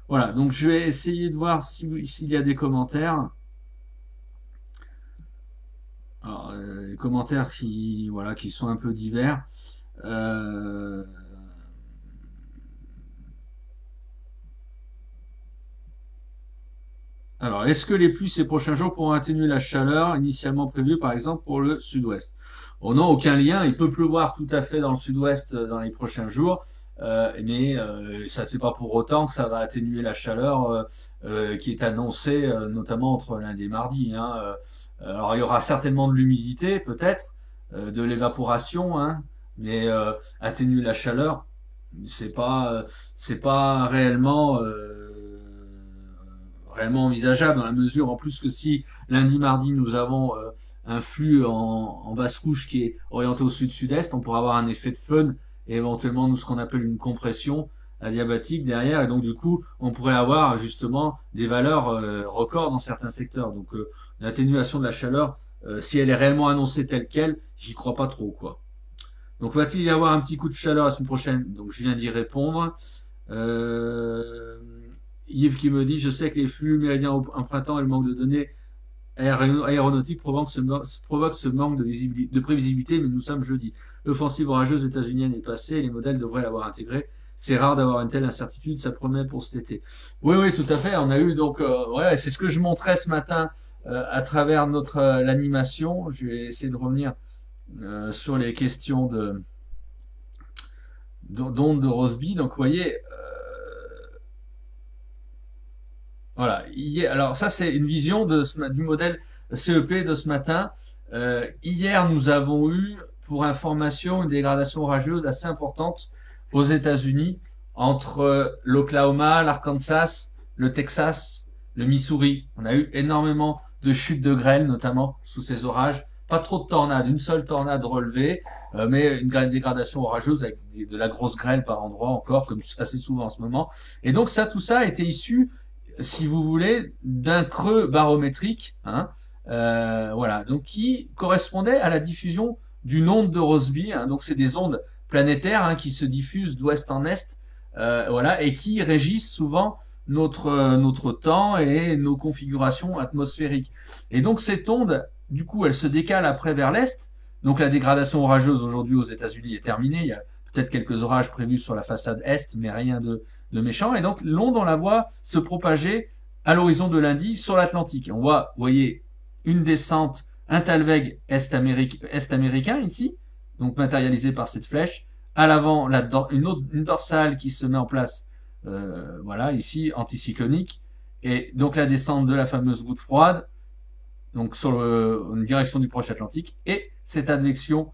Voilà, donc je vais essayer de voir s'il y a des commentaires. Alors, les commentaires qui sont un peu divers. Alors, est-ce que les pluies ces prochains jours pourront atténuer la chaleur initialement prévue, par exemple, pour le sud-ouest? Oh non, aucun lien. Il peut pleuvoir tout à fait dans le sud-ouest dans les prochains jours, mais ça c'est pas pour autant que ça va atténuer la chaleur qui est annoncée, notamment entre lundi et mardi, hein. Alors, il y aura certainement de l'humidité, peut-être, de l'évaporation, hein, mais atténuer la chaleur, c'est pas réellement envisageable, dans la mesure en plus que si lundi mardi nous avons un flux en basse couche qui est orienté au sud-sud-est, on pourra avoir un effet de fun et éventuellement nous ce qu'on appelle une compression adiabatique derrière, et donc du coup on pourrait avoir justement des valeurs records dans certains secteurs. Donc l'atténuation de la chaleur, si elle est réellement annoncée telle quelle, j'y crois pas trop, quoi. Donc va-t-il y avoir un petit coup de chaleur la semaine prochaine? Donc je viens d'y répondre. Yves qui me dit, je sais que les flux méridiens en printemps et le manque de données aéronautiques provoquent ce manque de prévisibilité, mais nous sommes jeudi. L'offensive orageuse états-unienne est passée et les modèles devraient l'avoir intégrée. C'est rare d'avoir une telle incertitude, ça promet pour cet été. Oui, oui, tout à fait. On a eu donc, ouais, c'est ce que je montrais ce matin à travers l'animation. Je vais essayer de revenir sur les questions d'ondes de Rossby. Donc, vous voyez, voilà. Alors ça, c'est une vision du modèle CEP de ce matin. Hier, nous avons eu, pour information, une dégradation orageuse assez importante aux États-Unis entre l'Oklahoma, l'Arkansas, le Texas, le Missouri. On a eu énormément de chutes de grêle, notamment sous ces orages. Pas trop de tornades, une seule tornade relevée, mais une dégradation orageuse avec de la grosse grêle par endroits encore, comme assez souvent en ce moment. Et donc tout ça a été issu, si vous voulez, d'un creux barométrique, hein, voilà, donc qui correspondait à la diffusion d'une onde de Rossby, hein, donc c'est des ondes planétaires, hein, qui se diffusent d'ouest en est, voilà, et qui régissent souvent notre temps et nos configurations atmosphériques. Et donc cette onde, du coup, elle se décale après vers l'est. Donc la dégradation orageuse aujourd'hui aux États-Unis est terminée. Il y a peut-être quelques orages prévus sur la façade est, mais rien de méchant. Et donc l'onde, on la voit se propager à l'horizon de lundi sur l'Atlantique. On voit, vous voyez, une descente, un talweg est-américain ici, donc matérialisé par cette flèche. À l'avant, une dorsale qui se met en place, voilà, ici, anticyclonique. Et donc la descente de la fameuse goutte froide, donc sur une direction du proche Atlantique, et cette advection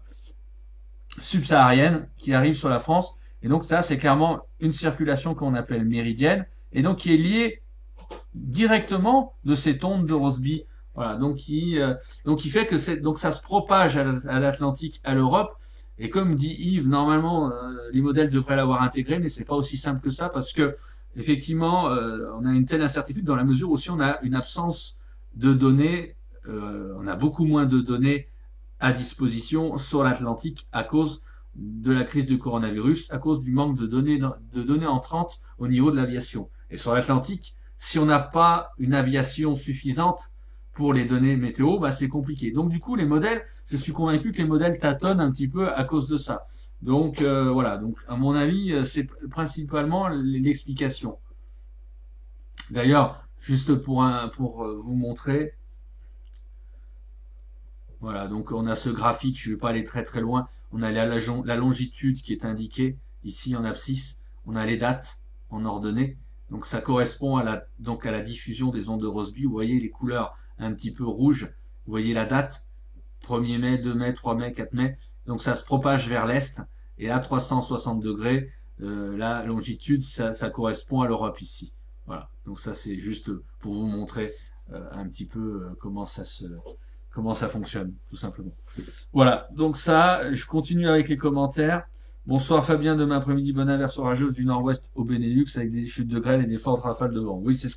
subsaharienne qui arrive sur la France. Et donc ça, c'est clairement une circulation qu'on appelle méridienne, et donc qui est liée directement de cette onde de Rossby. Voilà, donc qui fait que donc ça se propage à l'Atlantique, à l'Europe. Et comme dit Yves, normalement les modèles devraient l'avoir intégré, mais c'est pas aussi simple que ça parce que effectivement on a une telle incertitude dans la mesure où si on a une absence de données on a beaucoup moins de données à disposition sur l'Atlantique à cause de la crise du coronavirus, à cause du manque de données entrantes au niveau de l'aviation. Et sur l'Atlantique, si on n'a pas une aviation suffisante pour les données météo, bah c'est compliqué. Donc du coup, les modèles, je suis convaincu que les modèles tâtonnent un petit peu à cause de ça. Donc voilà, donc à mon avis, c'est principalement l'explication. D'ailleurs, juste pour vous montrer, voilà, donc on a ce graphique, je ne vais pas aller très très loin, on a la longitude qui est indiquée ici en abscisse, on a les dates en ordonnée, donc ça correspond à la diffusion des ondes de Rossby. Vous voyez les couleurs un petit peu rouges, vous voyez la date, 1er mai, 2 mai, 3 mai, 4 mai, donc ça se propage vers l'est, et là 360 degrés, la longitude, ça correspond à l'Europe ici. Voilà, donc ça c'est juste pour vous montrer un petit peu comment ça fonctionne, tout simplement. Voilà, donc ça, je continue avec les commentaires. Bonsoir Fabien, demain après-midi, bonne averse orageuse du nord-ouest au Benelux avec des chutes de grêle et des fortes rafales de vent. Oui, c'est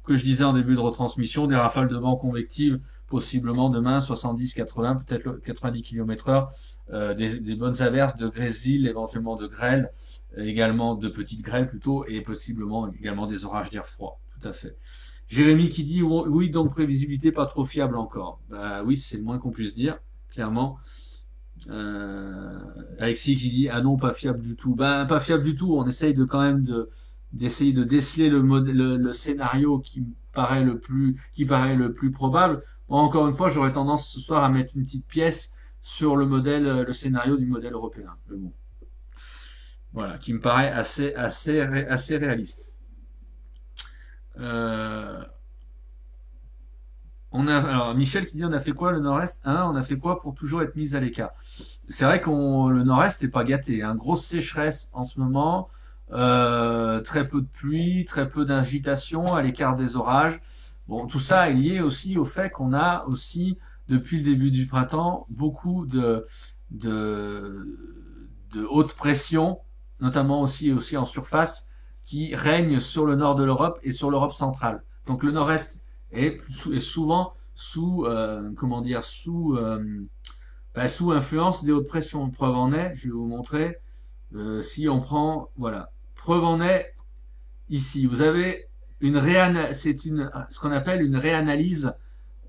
que je disais en début de retransmission, des rafales de vent convectives, possiblement demain, 70, 80, peut-être 90 km/h, des bonnes averses de grésil, éventuellement de grêle, également de petites grêles plutôt, et possiblement également des orages d'air froid, tout à fait. Jérémy qui dit oui, donc prévisibilité pas trop fiable encore. Bah oui, c'est le moins qu'on puisse dire, clairement. Alexis qui dit ah non, pas fiable du tout. Bah pas fiable du tout. On essaye d'essayer de déceler le scénario qui paraît le plus probable. Moi, encore une fois, j'aurais tendance ce soir à mettre une petite pièce sur le scénario du modèle européen. Mais bon. Voilà, qui me paraît assez réaliste. Alors Michel qui dit on a fait quoi le Nord-Est, on a fait quoi pour toujours être mis à l'écart. C'est vrai le Nord-Est n'est pas gâté, grosse sécheresse en ce moment, très peu de pluie, très peu d'agitation, à l'écart des orages. Bon, tout ça est lié aussi au fait qu'on a aussi depuis le début du printemps beaucoup de haute pression, notamment aussi en surface, qui règne sur le nord de l'Europe et sur l'Europe centrale. Donc le nord-est est souvent sous influence des hautes pressions. Preuve en est, je vais vous montrer, si on prend, voilà, preuve en est, ici, vous avez ce qu'on appelle une réanalyse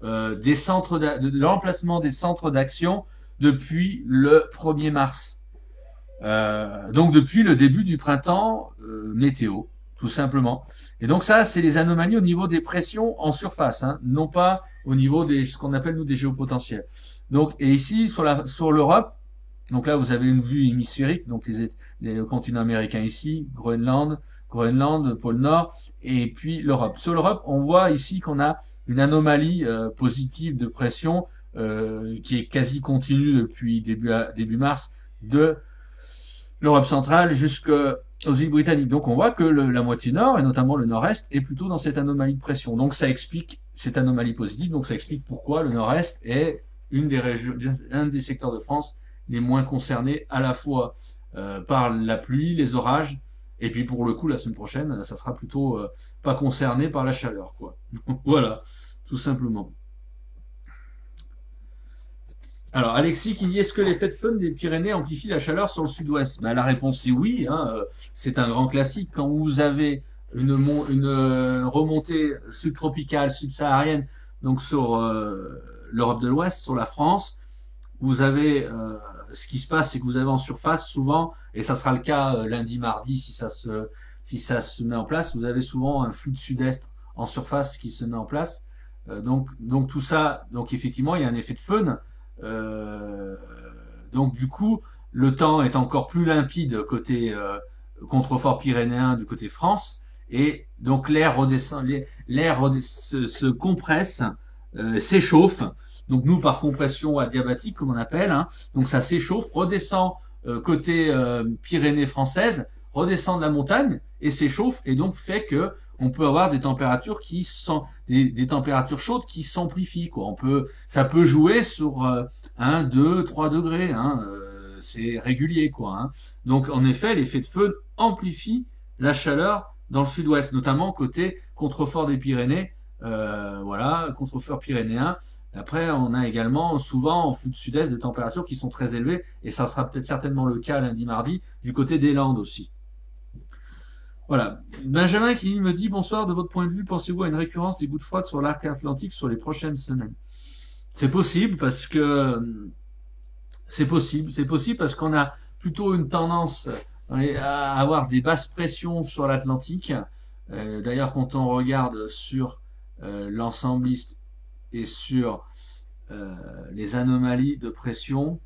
des centres de l'emplacement des centres d'action depuis le 1er mars. Donc depuis le début du printemps météo, tout simplement. Et donc ça, c'est les anomalies au niveau des pressions en surface, non pas au niveau ce qu'on appelle nous des géopotentiels. Donc et ici sur l'Europe, donc là vous avez une vue hémisphérique, donc les continents américains ici, Groenland, pôle Nord, et puis l'Europe. Sur l'Europe, on voit ici qu'on a une anomalie positive de pression qui est quasi continue depuis début mars de l'Europe centrale jusqu'aux îles britanniques. Donc on voit que la moitié nord, et notamment le nord-est, est plutôt dans cette anomalie de pression. Donc ça explique cette anomalie positive, donc ça explique pourquoi le nord-est est un des secteurs de France les moins concernés à la fois par la pluie, les orages, et puis pour le coup la semaine prochaine, ça sera plutôt pas concerné par la chaleur, quoi. Voilà, tout simplement. Alors, Alexis qui dit, est-ce que l'effet de fun des Pyrénées amplifie la chaleur sur le sud-ouest? La réponse est oui, c'est un grand classique. Quand vous avez une remontée subtropicale, subsaharienne, donc sur l'Europe de l'Ouest, sur la France, vous avez, ce qui se passe, c'est que vous avez en surface souvent, et ça sera le cas lundi, mardi, si ça se met en place, vous avez souvent un flux de sud-est en surface qui se met en place. Donc tout ça, donc effectivement, il y a un effet de fun. Donc du coup, le temps est encore plus limpide côté contrefort pyrénéen du côté France, et donc l'air redescend, se compresse, s'échauffe. Donc nous par compression adiabatique comme on appelle, donc ça s'échauffe, redescend côté Pyrénées françaises, redescend de la montagne et s'échauffe, et donc fait que on peut avoir des températures qui sont des températures chaudes qui s'amplifient, quoi. Ça peut jouer sur 1, 2, 3 degrés, c'est régulier, quoi. Donc en effet, l'effet de feu amplifie la chaleur dans le sud-ouest, notamment côté contrefort des Pyrénées, voilà, contrefort pyrénéen. Après, on a également souvent en flux de sud-est des températures qui sont très élevées, et ça sera peut-être certainement le cas lundi, mardi, du côté des Landes aussi. Voilà. Benjamin qui me dit bonsoir, de votre point de vue, pensez-vous à une récurrence des gouttes froides sur l'arc atlantique sur les prochaines semaines? C'est possible parce que c'est possible parce qu'on a plutôt une tendance à avoir des basses pressions sur l'Atlantique. D'ailleurs, quand on regarde sur l'ensembliste et sur les anomalies de pression,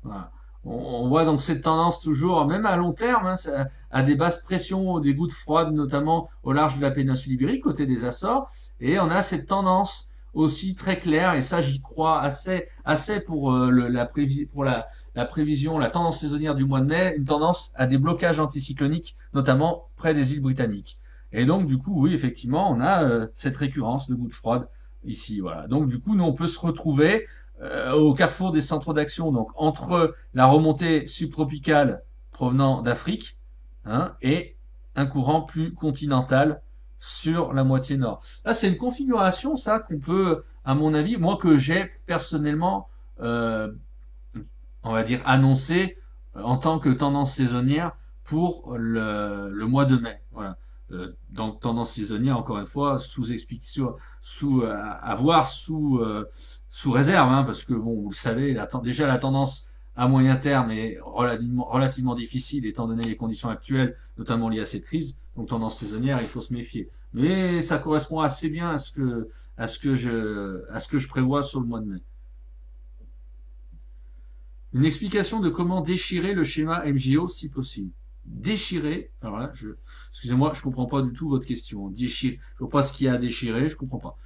voilà. On voit donc cette tendance toujours, même à long terme, hein, à des basses pressions, des gouttes froides, notamment au large de la péninsule ibérique, côté des Açores, et on a cette tendance aussi très claire, et ça j'y crois assez pour la prévision, la tendance saisonnière du mois de mai, une tendance à des blocages anticycloniques, notamment près des îles britanniques. Et donc du coup, oui, effectivement, on a cette récurrence de gouttes froides ici, voilà. Donc du coup, nous on peut se retrouver au carrefour des centres d'action, donc entre la remontée subtropicale provenant d'Afrique, hein, et un courant plus continental sur la moitié nord. Là, c'est une configuration, ça, qu'on peut, à mon avis, moi que j'ai personnellement, on va dire, annoncé en tant que tendance saisonnière pour le mois de mai. Voilà. Donc tendance saisonnière, encore une fois, à voir sous réserve, hein, parce que bon, vous le savez, déjà la tendance à moyen terme est relativement difficile étant donné les conditions actuelles, notamment liées à cette crise. Donc tendance saisonnière, il faut se méfier. Mais ça correspond assez bien à ce que je prévois sur le mois de mai. Une explication de comment déchirer le schéma MJO si possible. Déchirer, alors là, excusez-moi, je comprends pas du tout votre question. Déchirer, je vois pas ce qu'il y a à déchirer, je comprends pas.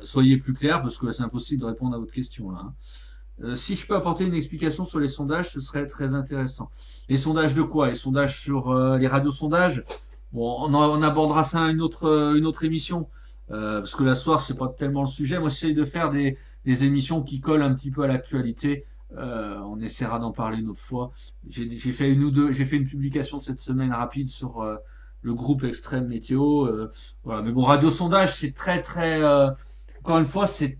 Soyez plus clair parce que c'est impossible de répondre à votre question là. Si je peux apporter une explication sur les sondages, ce serait très intéressant. Les sondages de quoi? Les sondages sur les radiosondages. Bon, on abordera ça à une autre émission. Parce que la soir, c'est pas tellement le sujet. Moi, j'essaye de faire des émissions qui collent un petit peu à l'actualité. On essaiera d'en parler une autre fois. J'ai fait une publication cette semaine rapide sur le groupe Extrême Météo. Voilà. Mais bon, radiosondage, c'est très encore une fois, c'est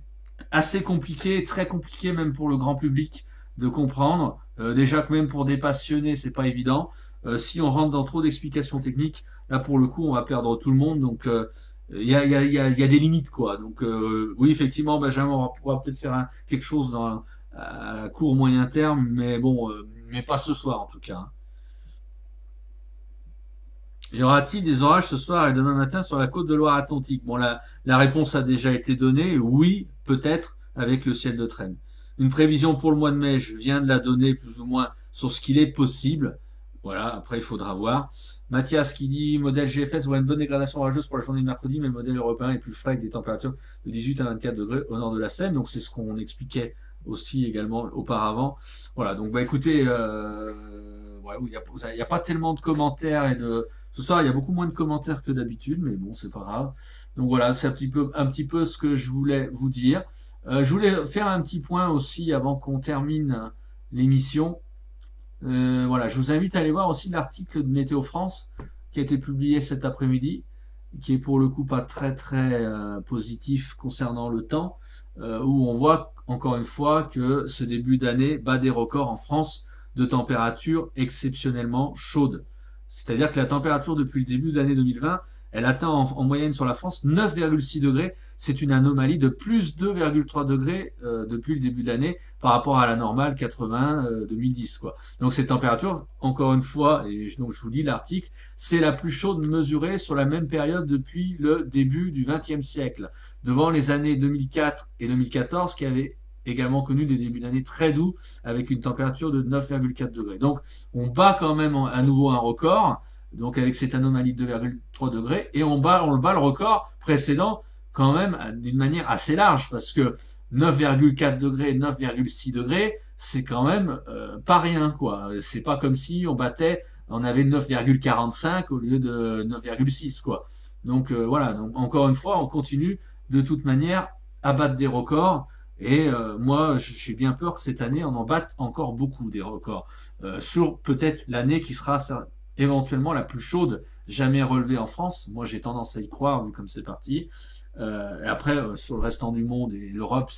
assez compliqué, très compliqué même pour le grand public de comprendre. Déjà que même pour des passionnés, c'est pas évident. Si on rentre dans trop d'explications techniques, là pour le coup, on va perdre tout le monde. Donc il y a des limites quoi. Donc oui, effectivement, Benjamin, on va pouvoir peut-être faire quelque chose à court moyen terme, mais bon, mais pas ce soir en tout cas. Hein. Y aura-t-il des orages ce soir et demain matin sur la côte de Loire-Atlantique? Bon, la réponse a déjà été donnée. Oui, peut-être, avec le ciel de traîne. Une prévision pour le mois de mai, je viens de la donner plus ou moins sur ce qu'il est possible. Voilà, après il faudra voir. Mathias qui dit modèle GFS voit une bonne dégradation orageuse pour la journée de mercredi, mais le modèle européen est plus frais avec des températures de 18 à 24 degrés au nord de la Seine. Donc c'est ce qu'on expliquait aussi également auparavant. Voilà, donc bah écoutez, ouais, il n'y a pas tellement de commentaires ce soir il y a beaucoup moins de commentaires que d'habitude, mais bon c'est pas grave. Donc voilà, c'est un petit peu ce que je voulais vous dire. Je voulais faire un petit point aussi avant qu'on termine l'émission. Voilà, je vous invite à aller voir aussi l'article de Météo France qui a été publié cet après-midi, qui est pour le coup pas très positif concernant le temps, où on voit encore une fois que ce début d'année bat des records en France de température exceptionnellement chaude. C'est-à-dire que la température depuis le début de l'année 2020, elle atteint en moyenne sur la France 9,6 degrés. C'est une anomalie de plus 2,3 degrés depuis le début de l'année par rapport à la normale 80-2010. Quoi. Donc cette température, encore une fois, et donc je vous lis l'article, c'est la plus chaude mesurée sur la même période depuis le début du XXe siècle, devant les années 2004 et 2014 qui avaient également connu des débuts d'année très doux avec une température de 9,4 degrés. Donc on bat quand même à nouveau un record, donc avec cette anomalie de 2,3 degrés, et on le bat le record précédent quand même d'une manière assez large, parce que 9,4 degrés, 9,6 degrés, c'est quand même pas rien, quoi. C'est pas comme si on avait 9,45 au lieu de 9,6, quoi. Donc voilà, donc encore une fois, on continue de toute manière à battre des records. Et moi, j'ai bien peur que cette année, on en batte encore beaucoup des records. Sur peut-être l'année qui sera éventuellement la plus chaude jamais relevée en France. Moi, j'ai tendance à y croire, vu comme c'est parti. Et après, sur le restant du monde et l'Europe,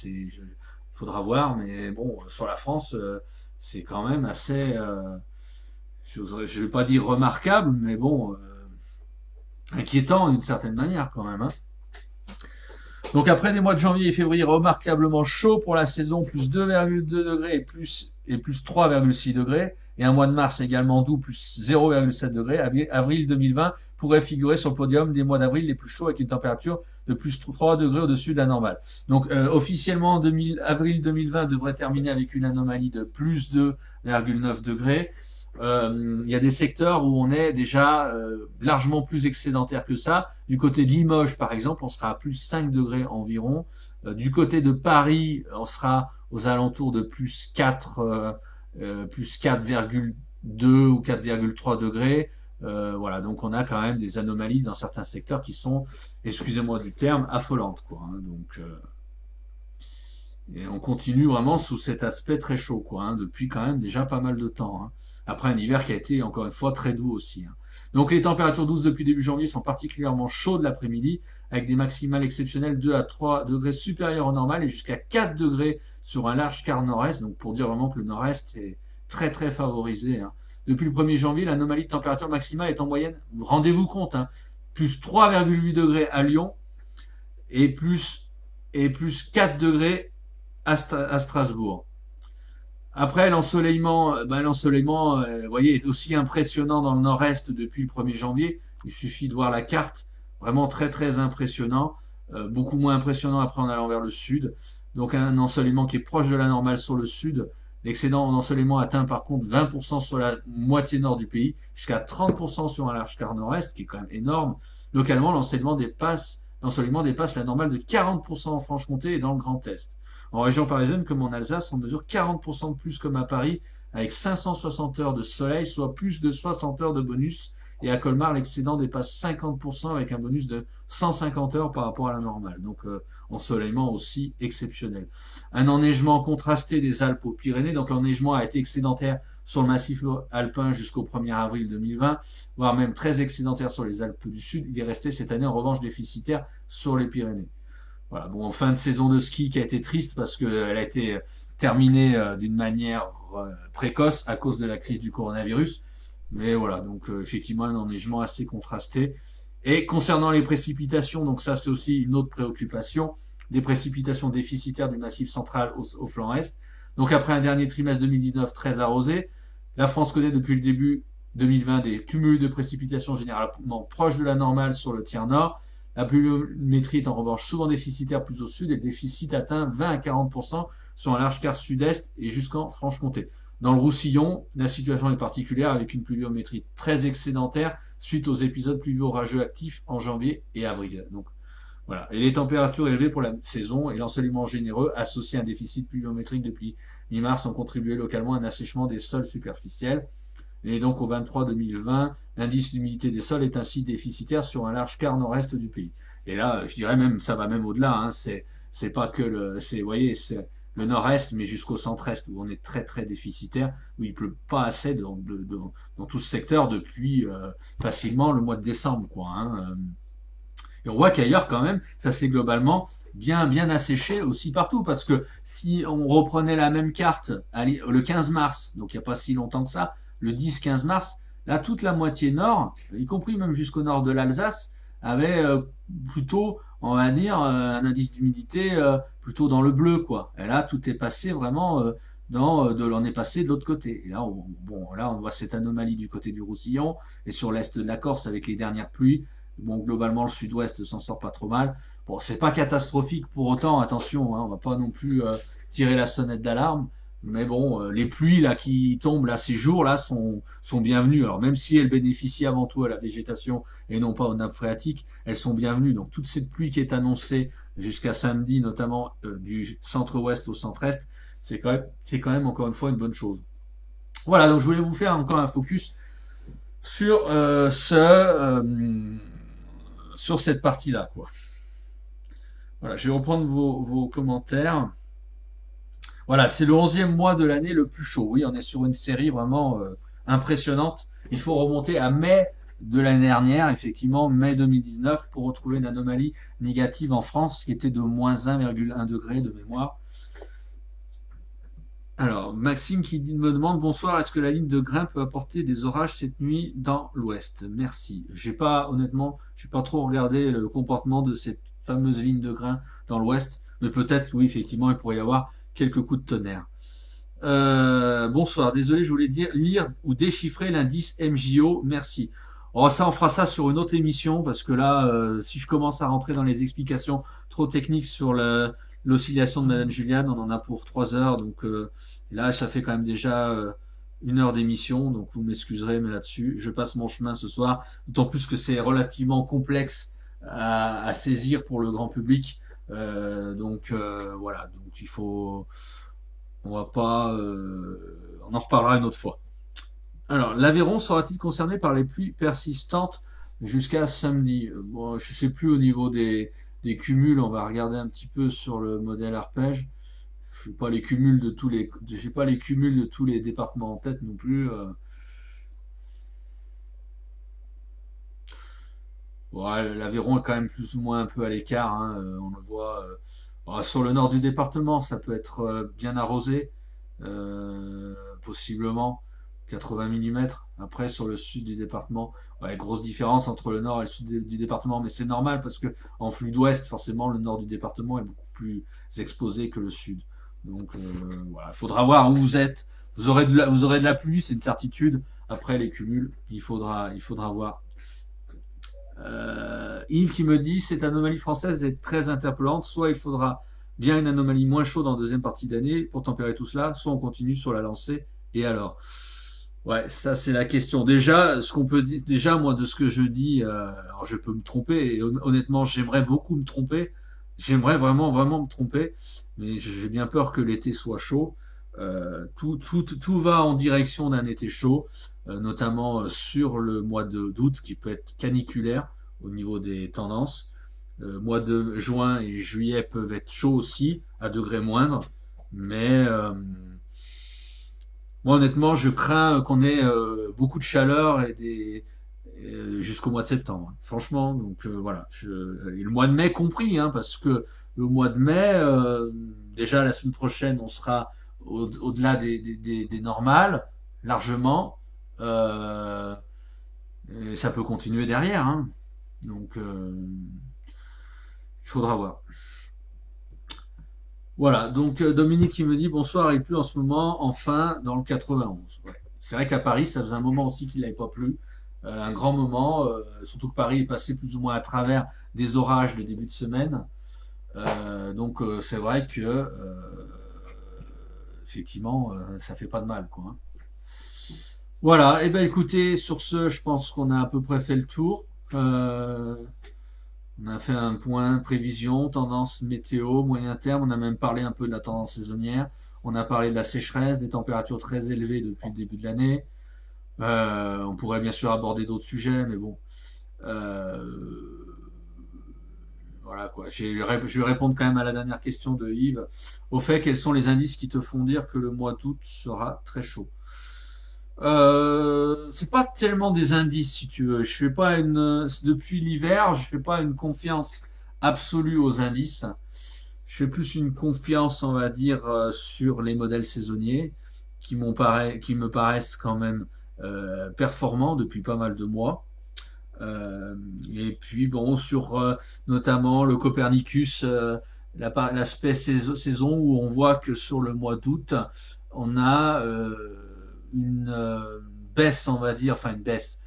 faudra voir. Mais bon, sur la France, c'est quand même assez, je ne vais pas dire remarquable, mais bon, inquiétant d'une certaine manière quand même, hein. Donc après les mois de janvier et février remarquablement chauds pour la saison, plus 2,2 degrés et plus 3,6 degrés, et un mois de mars également doux, plus 0,7 degrés, avril 2020 pourrait figurer sur le podium des mois d'avril les plus chauds avec une température de plus 3 degrés au-dessus de la normale. Donc officiellement, avril 2020 devrait terminer avec une anomalie de plus 2,9 degrés. Il y a des secteurs où on est déjà largement plus excédentaire que ça. Du côté de Limoges, par exemple, on sera à plus 5 degrés environ. Du côté de Paris, on sera aux alentours de plus 4,2 ou 4,3 degrés. Voilà, donc on a quand même des anomalies dans certains secteurs qui sont, excusez-moi du terme, affolantes, quoi, hein. Donc, et on continue vraiment sous cet aspect très chaud, quoi, hein, depuis quand même déjà pas mal de temps, hein. Après un hiver qui a été, encore une fois, très doux aussi, hein. Donc les températures douces depuis début janvier sont particulièrement chaudes l'après-midi, avec des maximales exceptionnelles 2 à 3 degrés supérieurs au normal et jusqu'à 4 degrés sur un large quart nord-est, donc pour dire vraiment que le nord-est est très très favorisé, hein. Depuis le 1er janvier, l'anomalie de température maximale est en moyenne, rendez-vous compte, hein, plus 3,8 degrés à Lyon et plus 4 degrés à Strasbourg. Après, l'ensoleillement, vous voyez, est aussi impressionnant dans le nord-est depuis le 1er janvier. Il suffit de voir la carte, vraiment très très impressionnant. Beaucoup moins impressionnant après en allant vers le sud. Donc un ensoleillement qui est proche de la normale sur le sud. L'excédent en ensoleillement atteint par contre 20% sur la moitié nord du pays, jusqu'à 30% sur un large quart nord-est, qui est quand même énorme. Localement, l'ensoleillement dépasse la normale de 40% en Franche-Comté et dans le Grand Est. En région parisienne, comme en Alsace, on mesure 40% de plus comme à Paris, avec 560 heures de soleil, soit plus de 60 heures de bonus. Et à Colmar, l'excédent dépasse 50% avec un bonus de 150 heures par rapport à la normale. Donc, ensoleillement aussi exceptionnel. Un enneigement contrasté des Alpes aux Pyrénées. Donc, l'enneigement a été excédentaire sur le massif alpin jusqu'au 1er avril 2020, voire même très excédentaire sur les Alpes du Sud. Il est resté cette année en revanche déficitaire sur les Pyrénées. Voilà, bon, en fin de saison de ski qui a été triste parce qu'elle a été terminée d'une manière précoce à cause de la crise du coronavirus. Mais voilà, donc effectivement un enneigement assez contrasté. Et concernant les précipitations, donc ça c'est aussi une autre préoccupation, des précipitations déficitaires du massif central au flanc est. Donc après un dernier trimestre 2019 très arrosé, la France connaît depuis le début 2020 des cumuls de précipitations généralement proches de la normale sur le tiers nord. La pluviométrie est en revanche souvent déficitaire plus au sud et le déficit atteint 20 à 40% sur un large quart sud-est et jusqu'en Franche-Comté. Dans le Roussillon, la situation est particulière avec une pluviométrie très excédentaire suite aux épisodes pluvio-orageux actifs en janvier et avril. Donc voilà. Et les températures élevées pour la saison et l'ensoleillement généreux associés à un déficit pluviométrique depuis mi-mars ont contribué localement à un assèchement des sols superficiels. Et donc au 23-2020, l'indice d'humidité des sols est ainsi déficitaire sur un large quart nord-est du pays. Et là, je dirais même, ça va même au-delà, hein, c'est pas que vous voyez, c'est le nord-est, mais jusqu'au centre-est, où on est très très déficitaire, où il pleut pas assez dans tout ce secteur depuis facilement le mois de décembre, quoi, hein. Et on voit qu'ailleurs, quand même, ça s'est globalement bien asséché aussi partout, parce que si on reprenait la même carte le 15 mars, donc il n'y a pas si longtemps que ça, le 10-15 mars, là, toute la moitié nord, y compris même jusqu'au nord de l'Alsace, avait plutôt, on va dire, un indice d'humidité plutôt dans le bleu, quoi. Et là, tout est passé vraiment on est passé de l'autre côté. Et là, on voit cette anomalie du côté du Roussillon et sur l'est de la Corse avec les dernières pluies. Bon, globalement, le sud-ouest s'en sort pas trop mal. Bon, c'est pas catastrophique pour autant, attention, hein, on va pas non plus tirer la sonnette d'alarme. Mais bon, les pluies là qui tombent là ces jours-là sont bienvenues. Alors même si elles bénéficient avant tout à la végétation et non pas aux nappes phréatiques, elles sont bienvenues. Donc toute cette pluie qui est annoncée jusqu'à samedi, notamment du centre-ouest au centre-est, c'est quand même encore une fois une bonne chose. Voilà, donc je voulais vous faire encore un focus sur sur cette partie-là, quoi. Voilà, je vais reprendre vos commentaires. Voilà, c'est le 11e mois de l'année le plus chaud. Oui, on est sur une série vraiment impressionnante Il faut remonter à mai de l'année dernière, effectivement, mai 2019, pour retrouver une anomalie négative en France qui était de moins 1,1 degré de mémoire. Alors, Maxime qui me demande, bonsoir, est-ce que la ligne de grain peut apporter des orages cette nuit dans l'ouest? Merci. Honnêtement, j'ai pas trop regardé le comportement de cette fameuse ligne de grain dans l'ouest, mais peut-être, oui, effectivement, il pourrait y avoir quelques coups de tonnerre. Bonsoir, désolé, je voulais dire lire ou déchiffrer l'indice MJO, merci. Oh, ça, on fera ça sur une autre émission, parce que là, si je commence à rentrer dans les explications trop techniques sur l'oscillation de Madame Juliane, on en a pour 3 heures, donc là, ça fait quand même déjà 1 heure d'émission, donc vous m'excuserez, mais là-dessus, je passe mon chemin ce soir, d'autant plus que c'est relativement complexe à saisir pour le grand public, donc voilà, donc il faut... On va pas, on en reparlera une autre fois. Alors, l'Aveyron sera-t-il concerné par les pluies persistantes jusqu'à samedi? Bon, je sais plus au niveau des cumuls. On va regarder un petit peu sur le modèle arpège. Je n'ai pas les cumuls de tous les, j'ai pas les cumuls de tous les départements en tête non plus. Ouais, l'Aveyron est quand même plus ou moins un peu à l'écart, hein, on le voit. Sur le nord du département, ça peut être bien arrosé, possiblement 80 mm. Après, sur le sud du département, ouais, grosse différence entre le nord et le sud du département, mais c'est normal parce que en flux d'ouest, forcément, le nord du département est beaucoup plus exposé que le sud. Donc voilà, il faudra voir où vous êtes. Vous aurez de la pluie, c'est une certitude. Après les cumuls, il faudra voir. Yves qui me dit cette anomalie française est très interpellante. Soit il faudra bien une anomalie moins chaude en deuxième partie d'année pour tempérer tout cela, soit on continue sur la lancée. Et alors? Ouais, ça c'est la question. Déjà, ce qu'on peut dire, déjà moi de ce que je dis, alors je peux me tromper. Et honnêtement, j'aimerais beaucoup me tromper. J'aimerais vraiment vraiment me tromper, mais j'ai bien peur que l'été soit chaud. Tout va en direction d'un été chaud, notamment sur le mois d'août qui peut être caniculaire au niveau des tendances. Mois de juin et juillet peuvent être chauds aussi, à degrés moindres, mais moi honnêtement je crains qu'on ait beaucoup de chaleur jusqu'au mois de septembre. Franchement, donc voilà, et le mois de mai compris, hein, parce que le mois de mai, déjà la semaine prochaine, on sera au-delà des normales, largement. Et ça peut continuer derrière, hein. Donc, il faudra voir. Voilà, donc Dominique qui me dit bonsoir, il pleut en ce moment, enfin, dans le 91. Ouais. C'est vrai qu'à Paris, ça faisait un moment aussi qu'il n'avait pas plu. Un grand moment, surtout que Paris est passé plus ou moins à travers des orages de début de semaine. Donc c'est vrai que effectivement ça fait pas de mal, quoi, hein. Voilà, et ben écoutez, sur ce, je pense qu'on a à peu près fait le tour. On a fait un point prévision, tendance météo, moyen terme. On a même parlé un peu de la tendance saisonnière. On a parlé de la sécheresse, des températures très élevées depuis le début de l'année. On pourrait bien sûr aborder d'autres sujets, mais bon. Voilà quoi. Je vais répondre quand même à la dernière question de Yves. Au fait, quels sont les indices qui te font dire que le mois d'août sera très chaud? C'est pas tellement des indices, si tu veux. Je fais pas depuis l'hiver, je fais pas une confiance absolue aux indices. Je fais plus une confiance, on va dire, sur les modèles saisonniers qui me paraissent quand même performants depuis pas mal de mois. Et puis bon, sur notamment le Copernicus, l'aspect saison où on voit que sur le mois d'août, on a une baisse, on va dire, enfin une baisse,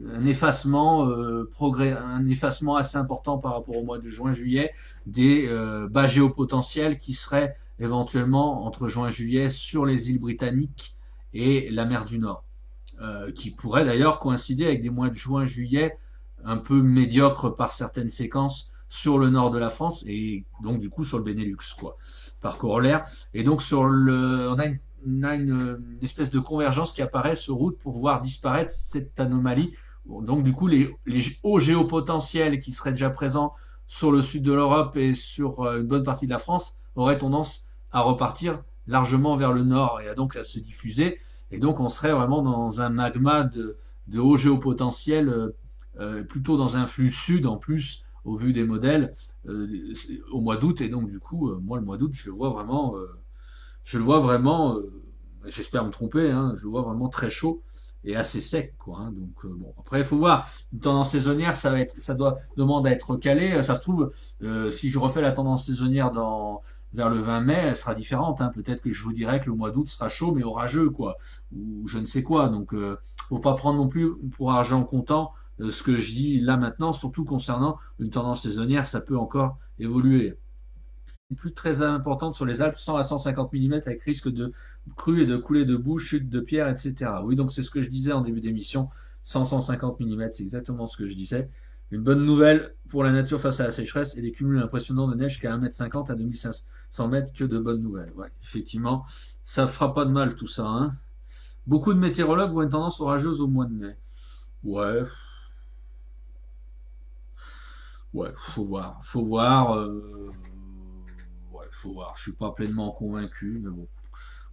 un effacement, un effacement assez important par rapport au mois de juin-juillet des bas géopotentiels qui seraient éventuellement entre juin et juillet sur les îles britanniques et la mer du Nord, qui pourraient d'ailleurs coïncider avec des mois de juin-juillet un peu médiocres par certaines séquences sur le nord de la France et donc du coup sur le Benelux, quoi, par corollaire. Et donc on a une espèce de convergence qui apparaît sur route pour voir disparaître cette anomalie. Bon, donc du coup les hauts géopotentiels qui seraient déjà présents sur le sud de l'Europe et sur une bonne partie de la France auraient tendance à repartir largement vers le nord et donc à se diffuser. Et donc on serait vraiment dans un magma de haut géopotentiel, plutôt dans un flux sud en plus, au vu des modèles, au mois d'août. Et donc du coup, moi le mois d'août, je le vois vraiment, j'espère me tromper, hein, je le vois vraiment très chaud et assez sec, quoi. Hein. Donc bon, après il faut voir. Une tendance saisonnière, ça doit demande à être calé. Ça se trouve, si je refais la tendance saisonnière vers le 20 mai, elle sera différente. Hein. Peut-être que je vous dirais que le mois d'août sera chaud mais orageux, quoi, ou je ne sais quoi. Donc faut pas prendre non plus pour argent comptant ce que je dis là maintenant, surtout concernant une tendance saisonnière, ça peut encore évoluer. Une pluie très importante sur les Alpes, 100 à 150 mm avec risque de crue et de coulée de boue, chute de pierres, etc. Oui, donc c'est ce que je disais en début d'émission, 100-150 mm, c'est exactement ce que je disais. Une bonne nouvelle pour la nature face à la sécheresse et des cumuls impressionnants de neige qu'à 1,50 m à 2500 mètres, que de bonnes nouvelles. Ouais, effectivement, ça fera pas de mal tout ça. Hein. Beaucoup de météorologues voient une tendance orageuse au mois de mai. Ouais, ouais, faut voir. Faut voir. Ouais, faut voir. Je suis pas pleinement convaincu, mais bon.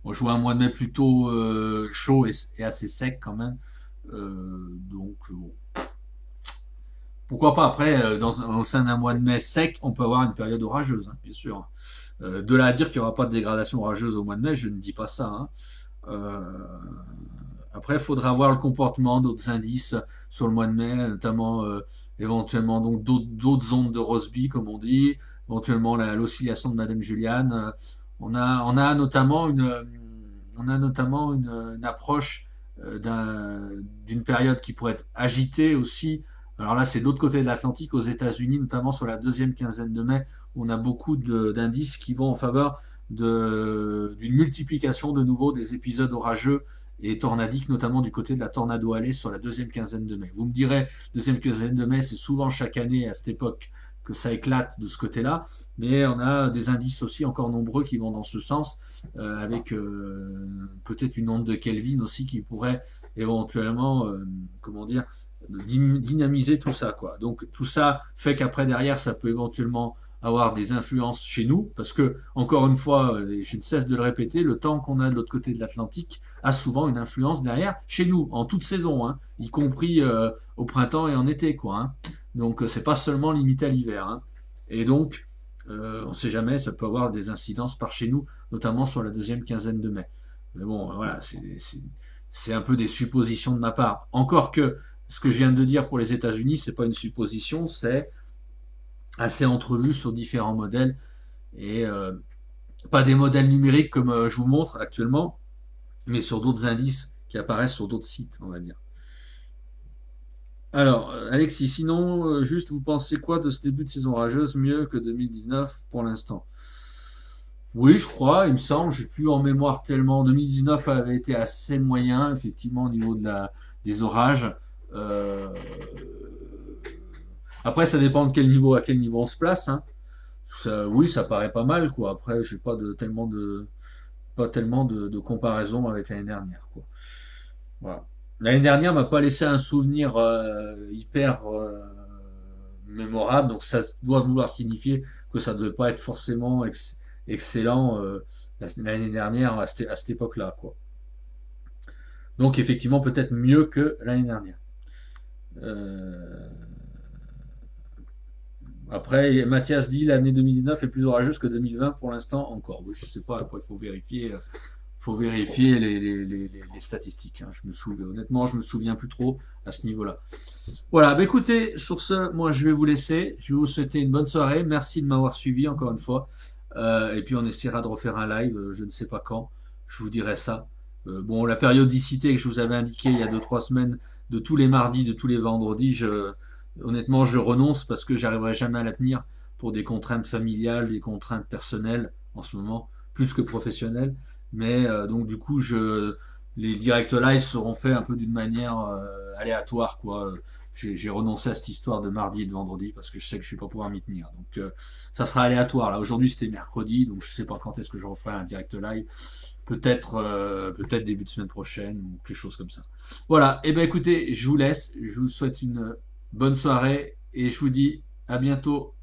Moi, je vois un mois de mai plutôt chaud et assez sec quand même. Donc, bon. Pourquoi pas après, au sein d'un mois de mai sec, on peut avoir une période orageuse, hein, bien sûr. De là à dire qu'il n'y aura pas de dégradation orageuse au mois de mai, je ne dis pas ça. Hein. Euh, Après, il faudra voir le comportement d'autres indices sur le mois de mai, notamment éventuellement donc d'autres ondes de Rossby, comme on dit, éventuellement l'oscillation de Madame Juliane. On a notamment une approche d'une période qui pourrait être agitée aussi. Alors là, c'est de l'autre côté de l'Atlantique, aux États-Unis, notamment sur la deuxième quinzaine de mai, on a beaucoup d'indices qui vont en faveur d'une multiplication de nouveau des épisodes orageux et tornadiques, notamment du côté de la Tornado Alley sur la deuxième quinzaine de mai. Vous me direz, deuxième quinzaine de mai, c'est souvent chaque année à cette époque que ça éclate de ce côté-là, mais on a des indices aussi encore nombreux qui vont dans ce sens, avec peut-être une onde de Kelvin aussi qui pourrait éventuellement, comment dire, dynamiser tout ça, quoi. Donc tout ça fait qu'après derrière, ça peut éventuellement avoir des influences chez nous, parce que, encore une fois, je ne cesse de le répéter, le temps qu'on a de l'autre côté de l'Atlantique a souvent une influence derrière chez nous, en toute saison, hein, y compris au printemps et en été, quoi. Hein. Donc c'est pas seulement limité à l'hiver. Hein. Et donc, on ne sait jamais, ça peut avoir des incidences par chez nous, notamment sur la deuxième quinzaine de mai. Mais bon, voilà, c'est un peu des suppositions de ma part. Encore que ce que je viens de dire pour les États-Unis, c'est pas une supposition, c'est assez entrevu sur différents modèles et pas des modèles numériques comme je vous montre actuellement, mais sur d'autres indices qui apparaissent sur d'autres sites, on va dire. Alors, Alexis, sinon, juste, vous pensez quoi de ce début de saison rageuse, mieux que 2019 pour l'instant? Oui, je crois, il me semble, j'ai plus en mémoire tellement. 2019 avait été assez moyen, effectivement, au niveau des orages. Euh, Après, ça dépend de à quel niveau on se place. Hein. Oui, ça paraît pas mal, quoi. Après, j'ai pas tellement de comparaison avec l'année dernière, quoi. Voilà. L'année dernière m'a pas laissé un souvenir hyper mémorable, donc ça doit vouloir signifier que ça ne devait pas être forcément excellent l'année dernière à cette époque-là, quoi. Donc effectivement, peut-être mieux que l'année dernière. Euh, Après, Mathias dit l'année 2019 est plus orageuse que 2020 pour l'instant encore. Oui, je sais pas, après il faut vérifier. Faut vérifier les statistiques. Hein. Honnêtement, je me souviens plus trop à ce niveau-là. Voilà, bah écoutez, sur ce, moi je vais vous laisser. Je vais vous souhaiter une bonne soirée. Merci de m'avoir suivi encore une fois. Et puis on essaiera de refaire un live, je ne sais pas quand. Je vous dirai ça. Bon, la périodicité que je vous avais indiquée il y a 2-3 semaines, de tous les mardis, de tous les vendredis, honnêtement, je renonce parce que j'arriverai jamais à la tenir pour des contraintes familiales, des contraintes personnelles en ce moment, plus que professionnelles. Mais donc du coup, les direct live seront faits un peu d'une manière aléatoire, quoi. J'ai renoncé à cette histoire de mardi et de vendredi parce que je sais que je ne vais pas pouvoir m'y tenir. Donc ça sera aléatoire. Là, aujourd'hui c'était mercredi, donc je ne sais pas quand est-ce que je referai un direct live. Peut-être début de semaine prochaine ou quelque chose comme ça. Voilà. Et ben écoutez, je vous laisse. Je vous souhaite une bonne soirée et je vous dis à bientôt.